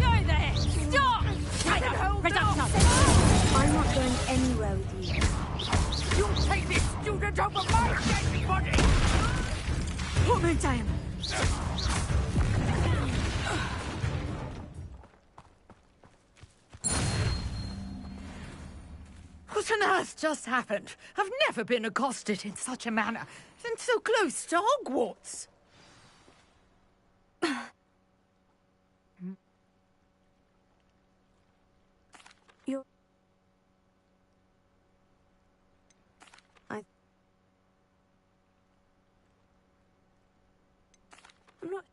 [SPEAKER 8] You're there! Stop!
[SPEAKER 2] I'm not going anywhere with you.
[SPEAKER 8] You take this student over my dead body!
[SPEAKER 2] Put me down!
[SPEAKER 8] What on earth just happened? I've never been accosted in such a manner, and so close to Hogwarts.
[SPEAKER 2] You're... I'm not...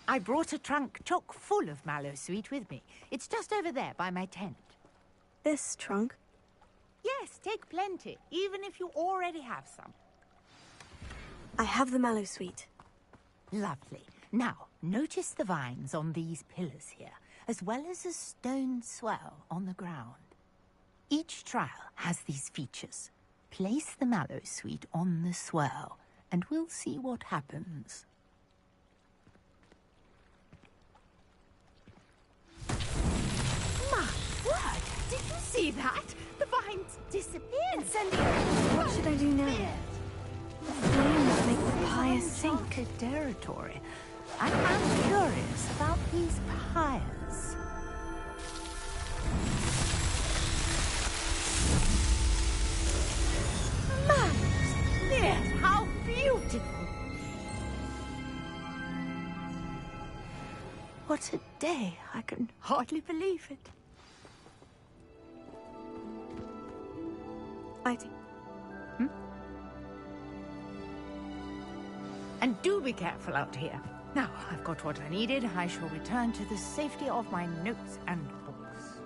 [SPEAKER 8] I brought a trunk chock full of mallow sweet with me. It's just over there by my tent.
[SPEAKER 2] This trunk?
[SPEAKER 8] Yes, take plenty, even if you already have some.
[SPEAKER 2] I have the mallow sweet.
[SPEAKER 8] Lovely. Now, notice the vines on these pillars here, as well as a stone swell on the ground. Each trial has these features. Place the mallow sweet on the swell, and we'll see what happens. My word! Did you see that? The vines disappeared.
[SPEAKER 2] What should I do now? The flames make the pyres sink.
[SPEAKER 8] Territory. I am curious about these pyres. Yes, how beautiful! What a day! I can hardly believe it. And do be careful out here. Now, I've got what I needed. I shall return to the safety of my notes and books.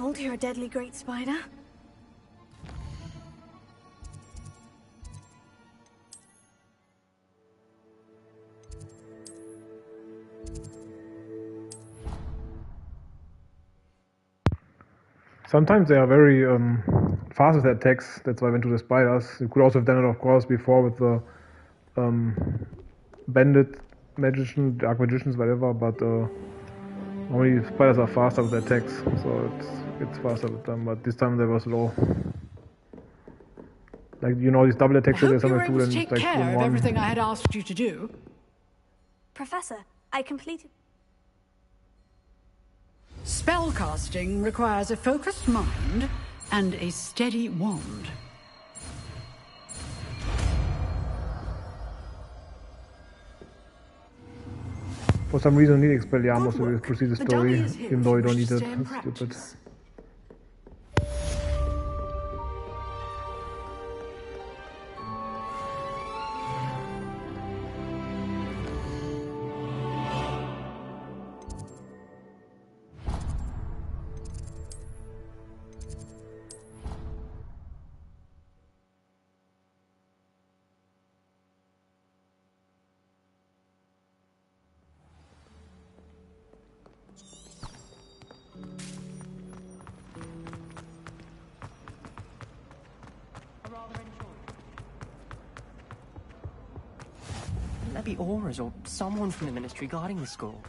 [SPEAKER 2] fault you're a deadly great spider.
[SPEAKER 3] Sometimes they are very fast with their attacks. That's why I went to the spiders. You could also have done it, of course, before with the bandit magician, dark magicians, whatever. But normally spiders are faster with their attacks, so it's faster with them. But this time they were slow. Like these double attacks that they sometimes do, and
[SPEAKER 10] take
[SPEAKER 3] like
[SPEAKER 10] care of everything I had asked you to do.
[SPEAKER 2] Professor, I completed...
[SPEAKER 10] Spellcasting requires a focused mind and a steady wand.
[SPEAKER 3] For some reason, you need Expelliarmus to proceed the story, even though you don't need it. That's stupid.
[SPEAKER 13] There be auras or someone from the ministry guarding the school.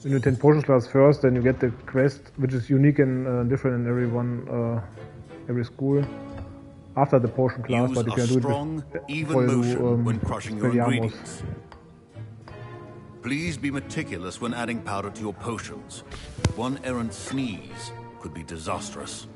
[SPEAKER 3] When you attend potion class first, then you get the quest, which is unique and different in every school. After the potion class,
[SPEAKER 5] Use
[SPEAKER 3] but you
[SPEAKER 5] a
[SPEAKER 3] can do
[SPEAKER 5] strong,
[SPEAKER 3] it
[SPEAKER 5] even
[SPEAKER 3] before you
[SPEAKER 5] motion when crushing your
[SPEAKER 3] Expelliarmus.
[SPEAKER 5] ingredients. Please be meticulous when adding powder to your potions. One errant sneeze could be disastrous.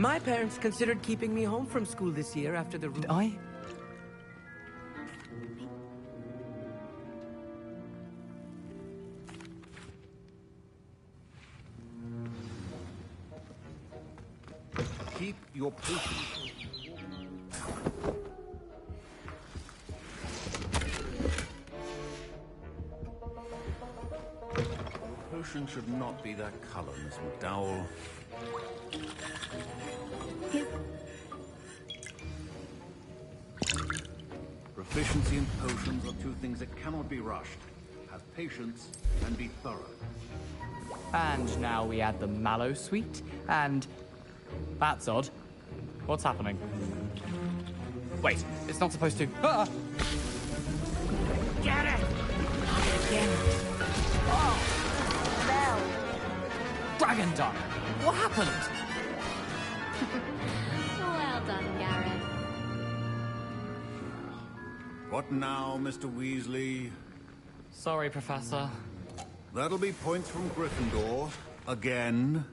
[SPEAKER 11] My parents considered keeping me home from school this year after the...
[SPEAKER 13] Did I?
[SPEAKER 5] Keep your potions. Potion should not be that color, Miss McDowell. Proficiency in potions are two things that cannot be rushed. Have patience and be thorough.
[SPEAKER 13] And now we add the mallow sweet, and... That's odd. What's happening? Wait, it's not supposed to... Ah!
[SPEAKER 11] Get it!
[SPEAKER 13] Dragon Dung! What happened?
[SPEAKER 14] Well done, Gareth.
[SPEAKER 5] What now, Mr. Weasley?
[SPEAKER 13] Sorry, Professor.
[SPEAKER 5] That'll be points from Gryffindor. Again.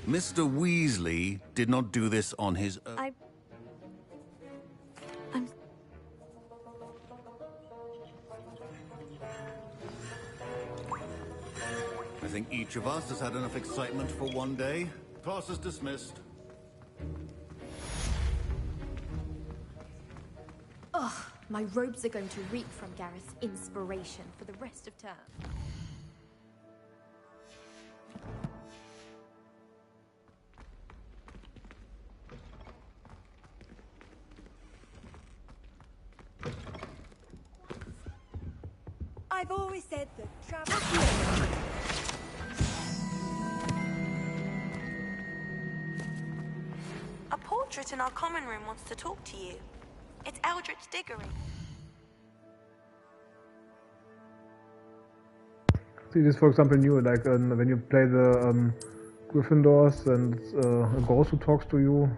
[SPEAKER 5] Mr. Weasley did not do this on his own. I think each of us has had enough excitement for one day. Class is dismissed.
[SPEAKER 14] Ugh, my robes are going to reek from Gareth's inspiration for the rest of term.
[SPEAKER 18] I've always said that travel...
[SPEAKER 22] A portrait in our common room wants to talk to you. It's Eldritch Diggory.
[SPEAKER 3] See, this for example new, like when you play the Gryffindors and a ghost who talks to you.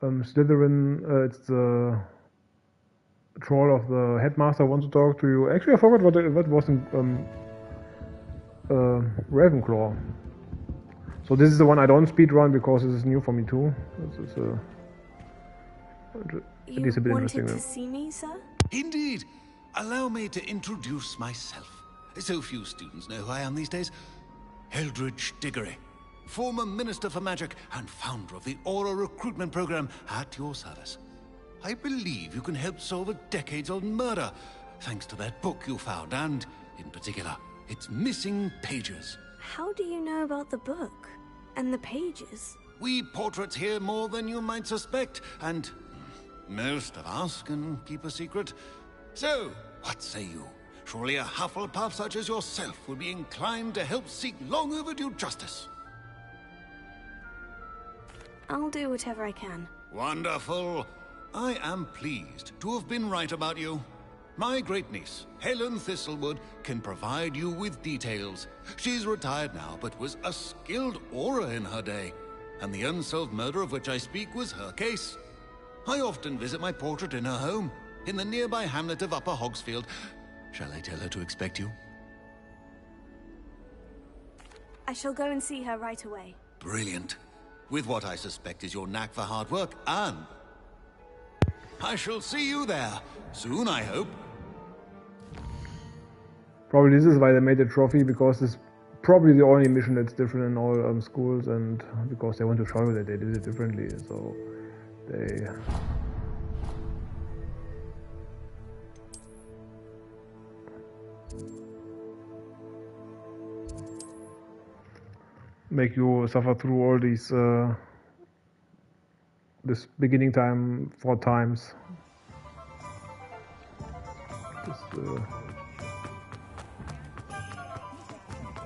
[SPEAKER 3] Slytherin, it's the troll of the headmaster wants to talk to you. Actually, I forgot what was in Ravenclaw. So this is the one I don't speedrun because this is new for me too. This is at least a bit interesting.
[SPEAKER 2] You wanted to see me, sir?
[SPEAKER 5] Indeed. Allow me to introduce myself. So few students know who I am these days. Eldridge Diggory, former Minister for Magic and founder of the Aura recruitment program, at your service. I believe you can help solve a decades-old murder, thanks to that book you found, and, in particular, its missing pages.
[SPEAKER 2] How do you know about the book? And the pages?
[SPEAKER 5] We portraits hear more than you might suspect, and most of us can keep a secret. So, what say you? Surely a Hufflepuff such as yourself would be inclined to help seek long overdue justice.
[SPEAKER 2] I'll do whatever I can.
[SPEAKER 5] Wonderful. I am pleased to have been right about you. My great-niece, Helen Thistlewood, can provide you with details. She's retired now, but was a skilled aura in her day. And the unsolved murder of which I speak was her case. I often visit my portrait in her home, in the nearby hamlet of Upper Hogsfield. Shall I tell her to expect you?
[SPEAKER 2] I shall go and see her right away.
[SPEAKER 5] Brilliant. With what I suspect is your knack for hard work, and I shall see you there. Soon, I hope.
[SPEAKER 3] Probably this is why they made a trophy, because it's probably the only mission that's different in all schools, and because they want to show you that they did it differently, so they... make you suffer through all these this beginning time 4 times. Just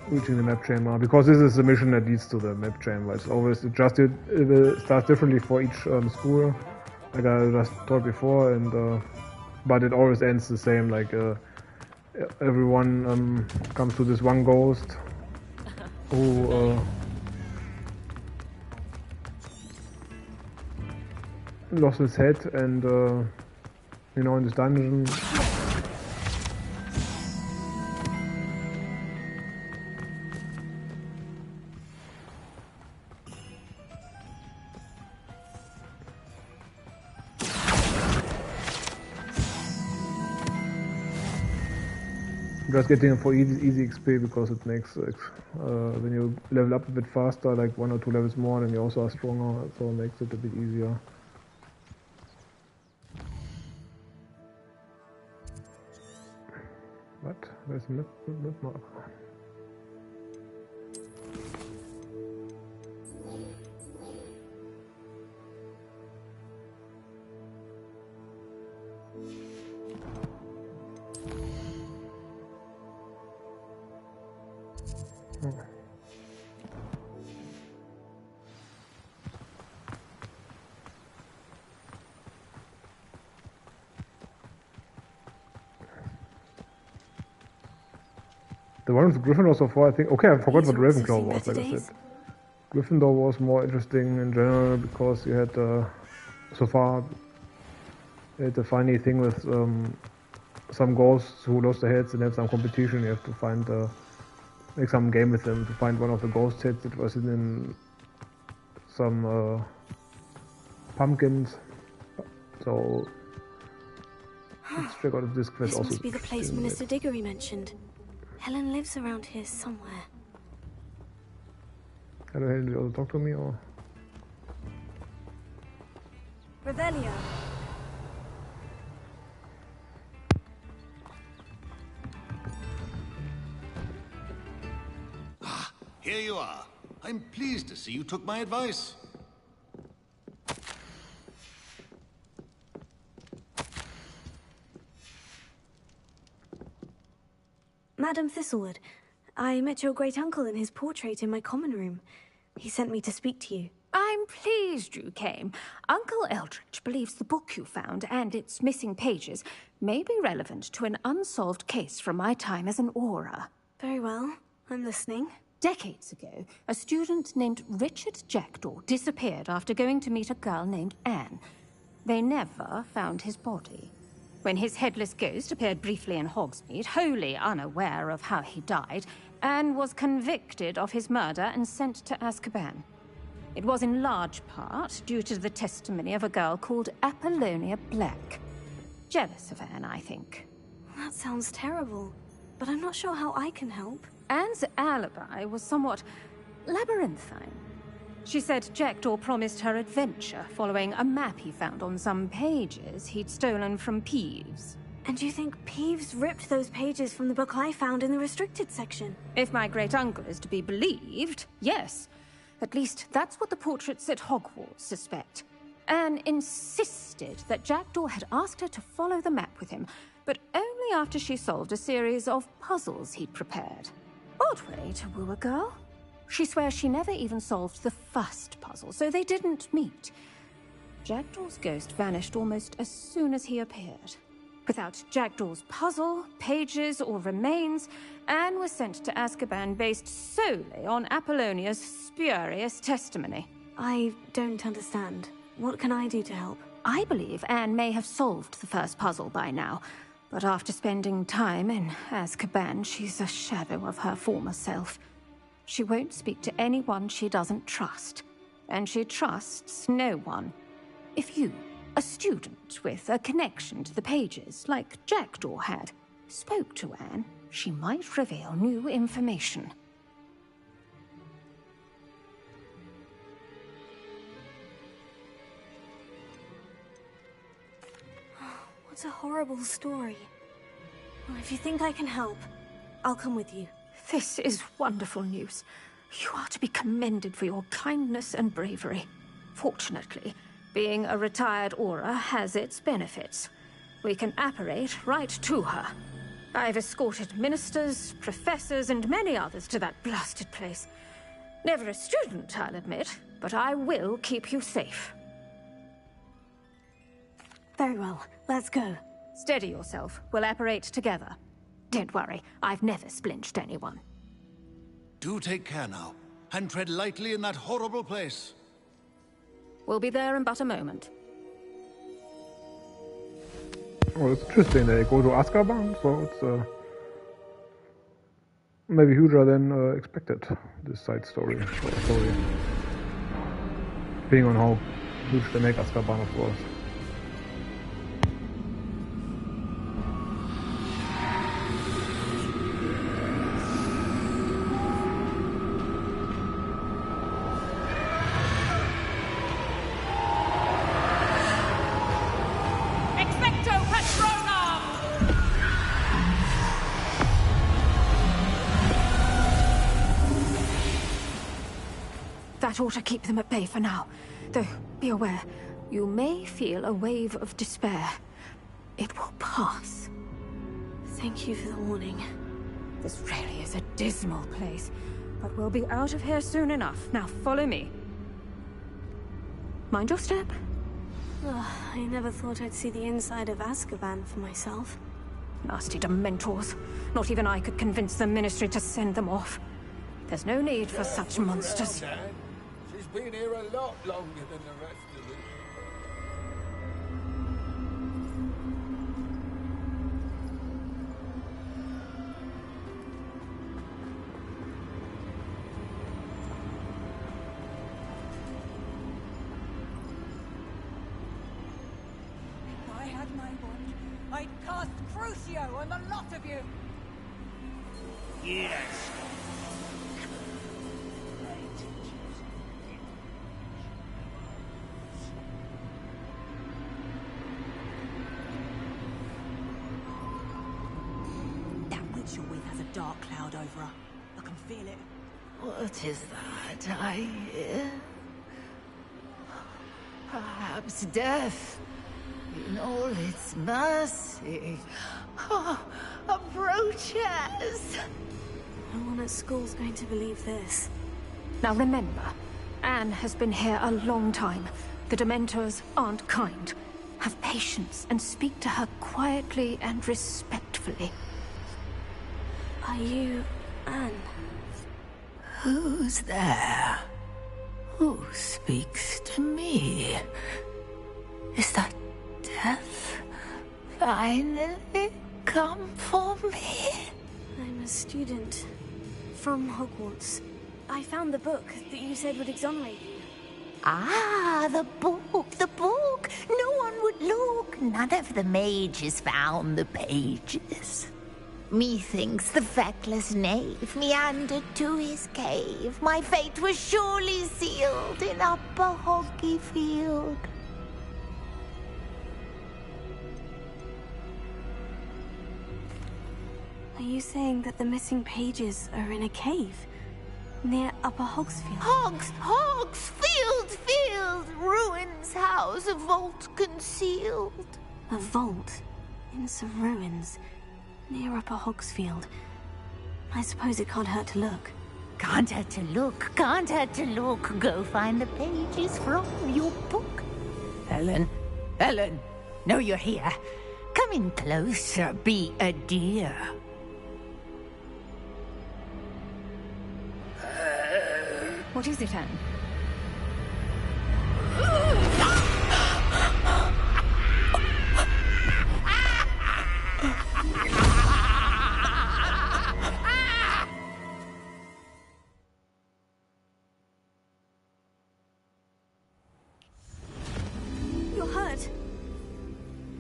[SPEAKER 3] reaching the map chamber, because this is the mission that leads to the map chamber. It's always adjusted. It starts differently for each school, like I just told before, and but it always ends the same. Like everyone comes to this one ghost who lost his head, and you know, in this dungeon just getting it for easy XP, because it makes when you level up a bit faster, like 1 or 2 levels more, then you also are stronger, so it makes it a bit easier. What? Where's the map mark? The one with Gryffindor so far, I think... Okay, I forgot what Ravenclaw was, like I said. Gryffindor was more interesting in general, because you had, so far, you had the funny thing with some ghosts who lost their heads and had some competition. You have to find, make some game with them to find one of the ghost heads that was in some pumpkins. So, let's check out if this quest also...
[SPEAKER 2] This must be the place Minister Diggory mentioned. Helen lives around here somewhere.
[SPEAKER 3] Hello, Helen, did you also talk to me, or...?
[SPEAKER 2] Revelio.
[SPEAKER 5] Ah, here you are. I'm pleased to see you took my advice.
[SPEAKER 2] Madam Thistlewood, I met your great-uncle in his portrait in my common room. He sent me to speak to you.
[SPEAKER 4] I'm pleased you came. Uncle Eldridge believes the book you found and its missing pages may be relevant to an unsolved case from my time as an aura.
[SPEAKER 2] Very well. I'm listening.
[SPEAKER 4] Decades ago, a student named Richard Jackdaw disappeared after going to meet a girl named Anne. They never found his body. When his headless ghost appeared briefly in Hogsmeade, wholly unaware of how he died, Anne was convicted of his murder and sent to Azkaban. It was in large part due to the testimony of a girl called Apollonia Black. Jealous of Anne, I think.
[SPEAKER 2] That sounds terrible, but I'm not sure how I can help.
[SPEAKER 4] Anne's alibi was somewhat labyrinthine. She said Jackdaw promised her adventure following a map he found on some pages he'd stolen from Peeves.
[SPEAKER 2] And you think Peeves ripped those pages from the book I found in the restricted section?
[SPEAKER 4] If my great-uncle is to be believed, yes. At least that's what the portraits at Hogwarts suspect. Anne insisted that Jackdaw had asked her to follow the map with him, but only after she solved a series of puzzles he'd prepared. Odd way to woo a girl. She swears she never even solved the first puzzle, so they didn't meet. Jackdaw's ghost vanished almost as soon as he appeared. Without Jackdaw's puzzle, pages, or remains, Anne was sent to Azkaban based solely on Apollonia's spurious testimony.
[SPEAKER 2] I don't understand. What can I do to help?
[SPEAKER 4] I believe Anne may have solved the first puzzle by now, but after spending time in Azkaban, she's a shadow of her former self. She won't speak to anyone she doesn't trust, and she trusts no one. If you, a student with a connection to the pages, like Jackdaw had, spoke to Anne, she might reveal new information.
[SPEAKER 2] What a horrible story. Well, if you think I can help, I'll come with you.
[SPEAKER 4] This is wonderful news. You are to be commended for your kindness and bravery. Fortunately, being a retired Auror has its benefits. We can apparate right to her. I've escorted ministers, professors, and many others to that blasted place. Never a student, I'll admit, but I will keep you safe.
[SPEAKER 2] Very well, let's go.
[SPEAKER 4] Steady yourself. We'll apparate together. Don't worry, I've never splinched anyone.
[SPEAKER 5] Do take care now, and tread lightly in that horrible place.
[SPEAKER 4] We'll be there in but a moment.
[SPEAKER 3] Well, it's interesting. They go to Azkaban, so it's maybe huger than expected, this side story. Being on how huge they make Azkaban, of course.
[SPEAKER 4] That ought to keep them at bay for now. Though, be aware, you may feel a wave of despair. It will pass.
[SPEAKER 2] Thank you for the warning.
[SPEAKER 4] This really is a dismal place, but we'll be out of here soon enough. Now follow me. Mind your step.
[SPEAKER 2] I never thought I'd see the inside of Azkaban for myself.
[SPEAKER 4] Nasty Dementors. Not even I could convince the Ministry to send them off. There's no need for such monsters.
[SPEAKER 6] She's been here a lot longer than the rest of us.
[SPEAKER 18] If I had my wand, I'd cast Crucio on the lot of you!
[SPEAKER 6] Yes.
[SPEAKER 18] Your wind has a dark cloud over her. I can feel it.
[SPEAKER 8] What is that I hear? Perhaps death, in all its mercy, approaches.
[SPEAKER 2] No one at school's going to believe this.
[SPEAKER 4] Now remember, Anne has been here a long time. The Dementors aren't kind. Have patience and speak to her quietly and respectfully.
[SPEAKER 2] Are you Anne?
[SPEAKER 8] Who's there? Who speaks to me? Is that death
[SPEAKER 22] finally come for me?
[SPEAKER 2] I'm a student from Hogwarts. I found the book that you said would exonerate you.
[SPEAKER 8] Ah, the book, the book. No one would look. None of the mages found the pages. Methinks the feckless knave meandered to his cave. My fate was surely sealed in Upper Hoggyfield.
[SPEAKER 2] Are you saying that the missing pages are in a cave? Near Upper Hogsfield?
[SPEAKER 8] Hogsfield! Ruins house, a vault concealed.
[SPEAKER 2] A vault? In some ruins? Near Upper Hogsfield? I suppose it can't hurt to look.
[SPEAKER 8] Can't hurt to look, can't hurt to look. Go find the pages from your book. Ellen, know you're here. Come in closer, be a dear.
[SPEAKER 4] What is it, Anne?
[SPEAKER 2] You're hurt.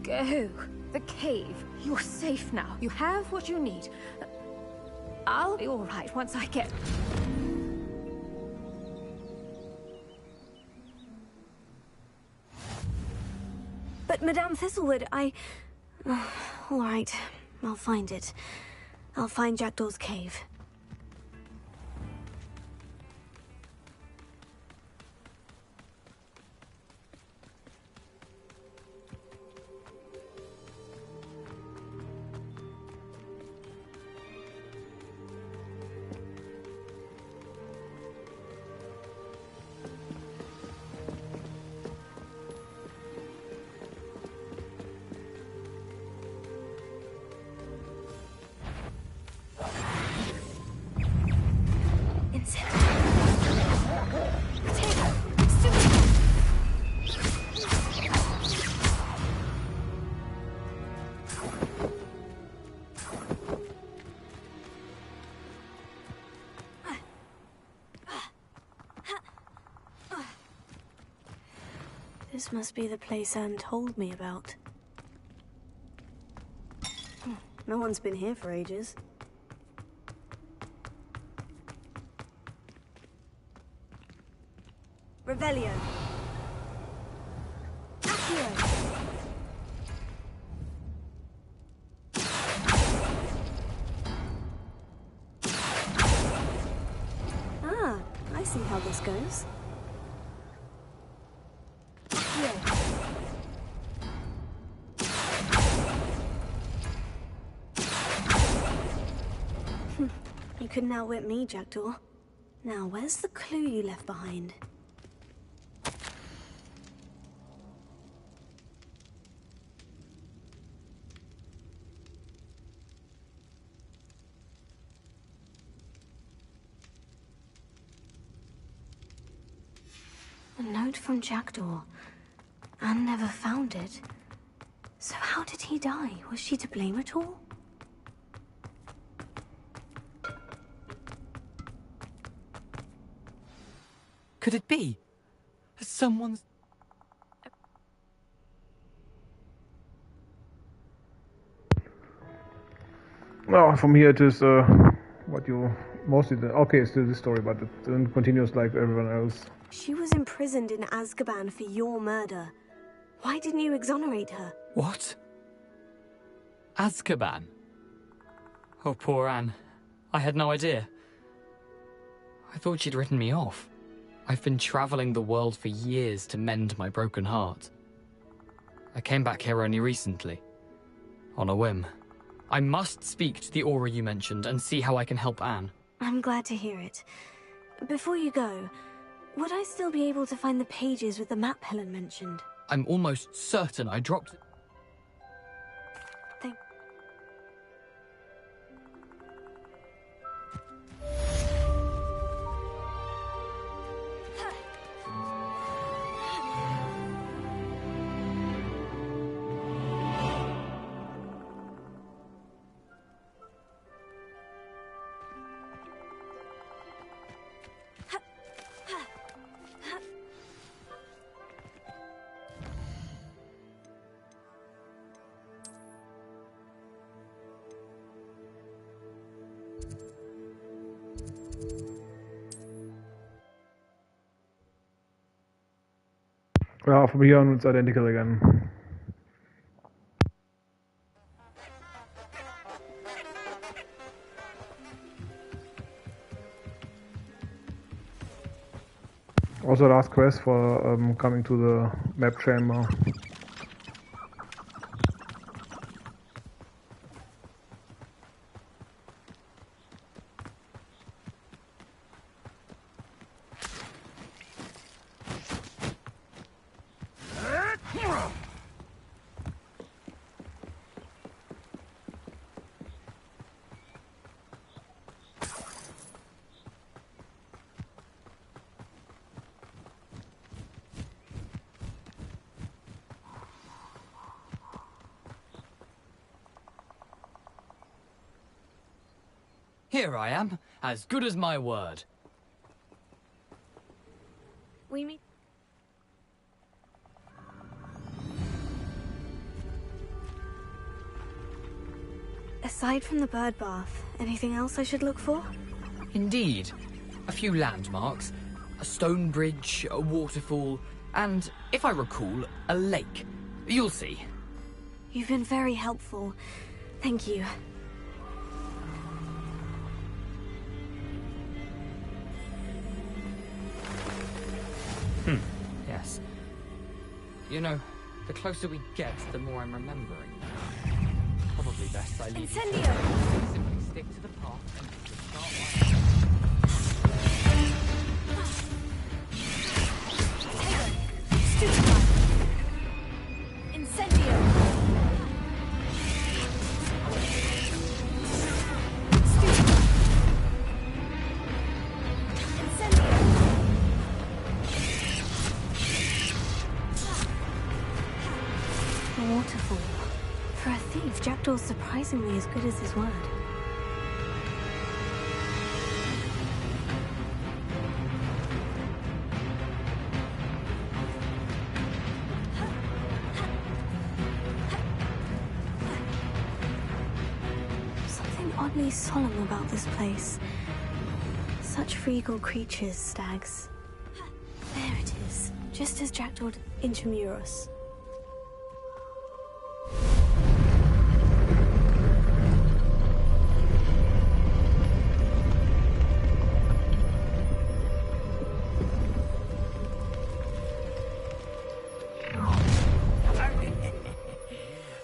[SPEAKER 4] Go. The cave. You're safe now. You have what you need. I'll be all right once I get...
[SPEAKER 2] But Madame Thistlewood, all right, I'll find it. I'll find Jackdaw's cave. This must be the place Anne told me about. No one's been here for ages. Revelio. Accio. Ah, I see how this goes. You couldn't outwit me, Jackdaw. Now, where's the clue you left behind? A note from Jackdaw. Anne never found it. So how did he die? Was she to blame at all?
[SPEAKER 13] Could it be? Someone's...
[SPEAKER 3] Well, from here it is what you mostly did. Okay, still this story, but it then continues like everyone else.
[SPEAKER 2] She was imprisoned in Azkaban for your murder. Why didn't you exonerate her?
[SPEAKER 13] What? Azkaban? Oh, poor Anne. I had no idea. I thought she'd written me off. I've been traveling the world for years to mend my broken heart. I came back here only recently, on a whim. I must speak to the Aura you mentioned and see how I can help Anne.
[SPEAKER 2] I'm glad to hear it. Before you go, would I still be able to find the pages with the map Helen mentioned?
[SPEAKER 13] I'm almost certain I dropped...
[SPEAKER 3] Well, from here on it's identical again. Also last quest for coming to the map chamber.
[SPEAKER 13] Here I am, as good as my word.
[SPEAKER 2] We meet. Aside from the bird bath, anything else I should look for?
[SPEAKER 13] Indeed. A few landmarks, a stone bridge, a waterfall, and, if I recall, a lake. You'll see.
[SPEAKER 2] You've been very helpful. Thank you.
[SPEAKER 13] Yes. You know, the closer we get, the more I'm remembering. Probably best I leave you. Simply stick to the path and start line.
[SPEAKER 2] Waterfall. For a thief, Jackdaw's surprisingly as good as his word. Something oddly solemn about this place. Such regal creatures, stags. There it is, just as Jackdaw Intramuros.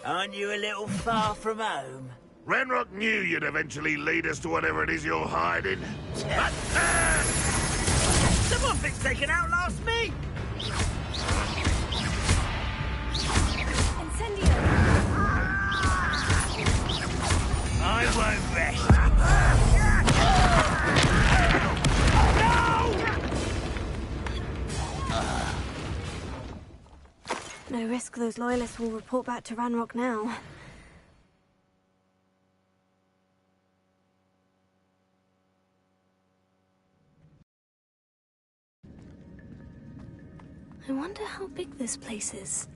[SPEAKER 19] Aren't you a little far from home?
[SPEAKER 7] Ranrock knew you'd eventually lead us to whatever it is you're hiding.
[SPEAKER 19] Someone thinks they can outlast me!
[SPEAKER 2] Incendio!
[SPEAKER 19] I won't rest.
[SPEAKER 2] No risk those loyalists will report back to Ranrock now. I wonder how big this place is.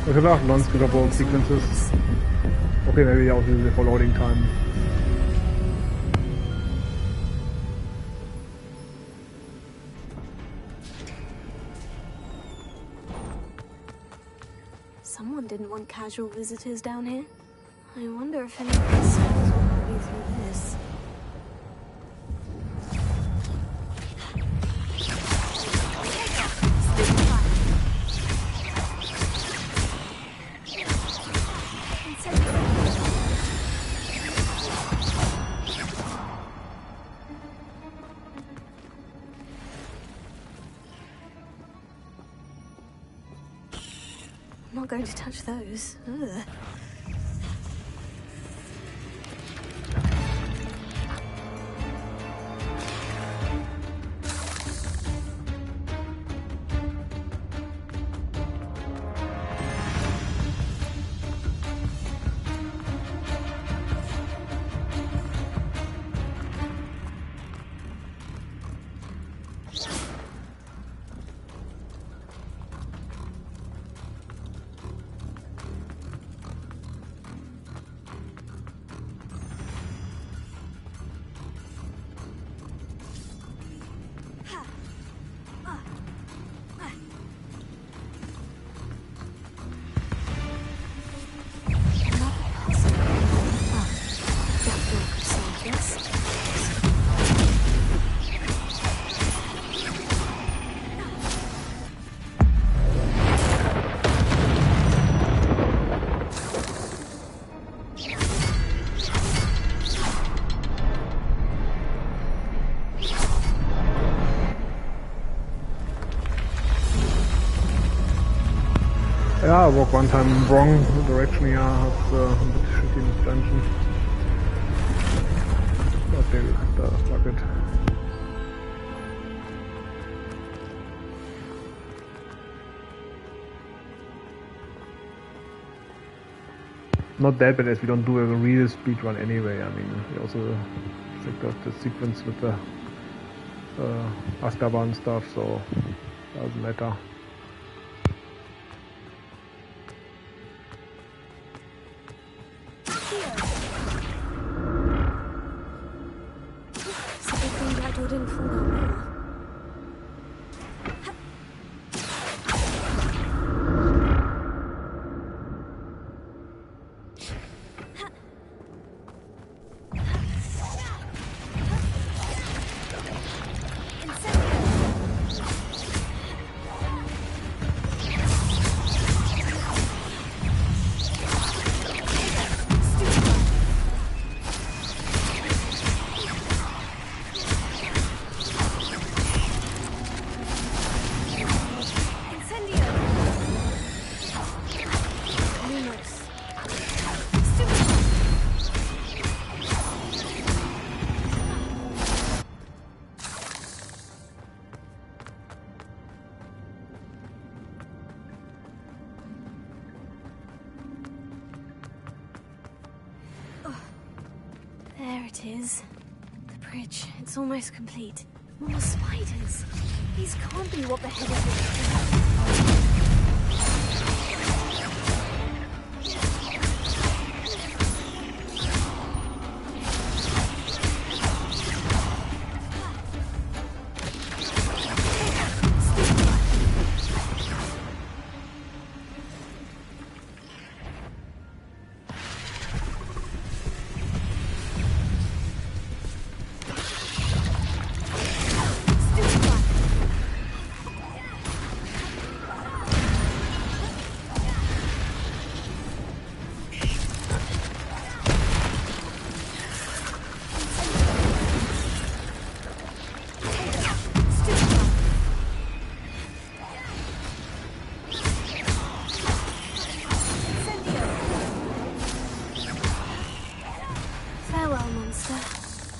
[SPEAKER 3] I could have non-skippable sequences. Okay, maybe I'll use it for loading time.
[SPEAKER 2] Someone didn't want casual visitors down here. I wonder if any of these souls will help me through this. I'm not going to touch those. Ugh.
[SPEAKER 3] Ja, walk one time wrong direction, ja, hat's ein bisschen shitty in this dungeon. Okay, fuck it. Not that bad as we don't do a real speedrun anyway. I mean, we also checked out the sequence with the Azkaban stuff, so doesn't matter.
[SPEAKER 2] It's a good thing Jackdaw didn't fall down there. There it is. The bridge. It's almost complete. More spiders. These can't be what the head is. Farewell, monster.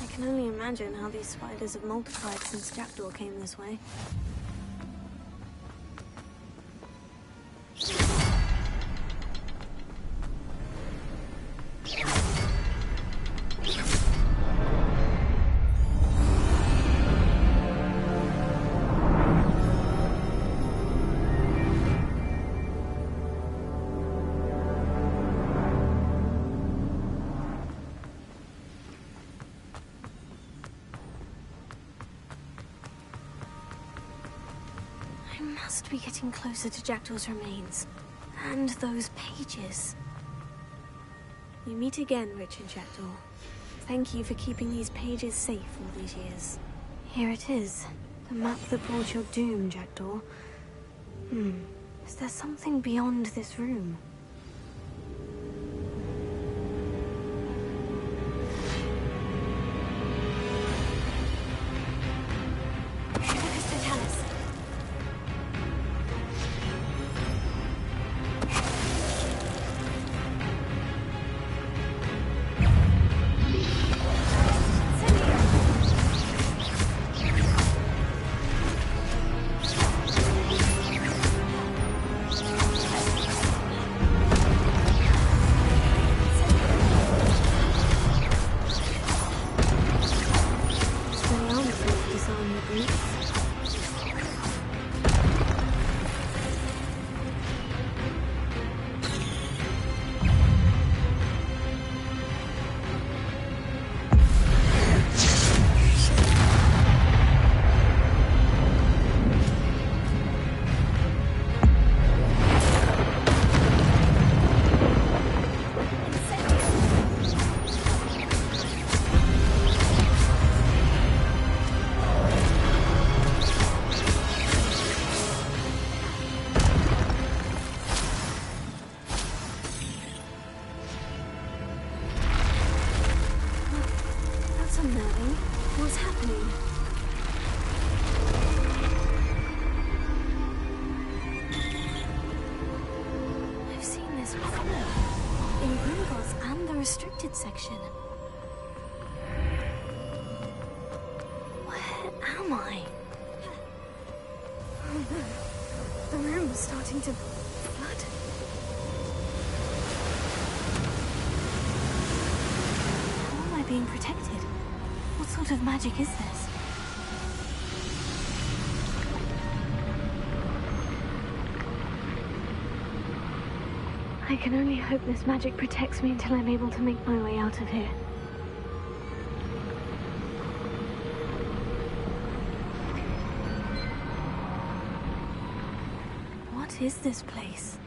[SPEAKER 2] I can only imagine how these spiders have multiplied since Jackdaw came this way. I must be getting closer to Jackdaw's remains. And those pages. We meet again, Richard Jackdaw. Thank you for keeping these pages safe all these years. Here it is. The map that brought your doom, Jackdaw. Is there something beyond this room? restricted section. Where am I? Oh no. The room is starting to flood. How am I being protected? What sort of magic is this? I can only hope this magic protects me until I'm able to make my way out of here. What is this place?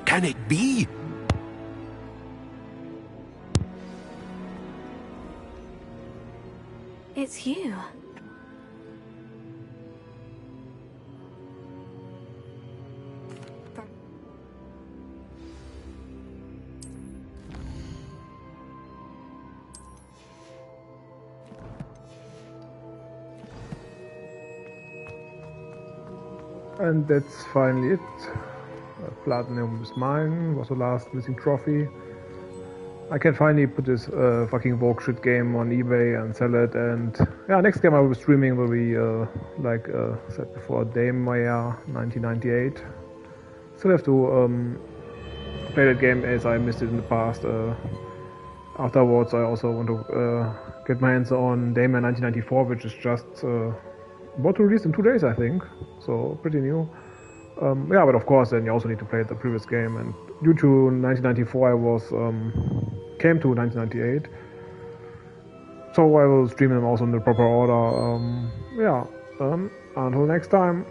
[SPEAKER 12] Can it be?
[SPEAKER 2] It's you.
[SPEAKER 3] And that's finally it. Platinum is mine, was the last missing trophy. I can finally put this fucking Vogue shit game on eBay and sell it, and yeah, next game I will be streaming will be, like said before, Daemia 1998. Still have to play that game as I missed it in the past. Afterwards I also want to get my hands on Daemia 1994, which is just about to release in 2 days I think, so pretty new. Yeah, but of course then you also need to play the previous game, and due to 1994 I was came to 1998, so I will stream them also in the proper order. Yeah, until next time.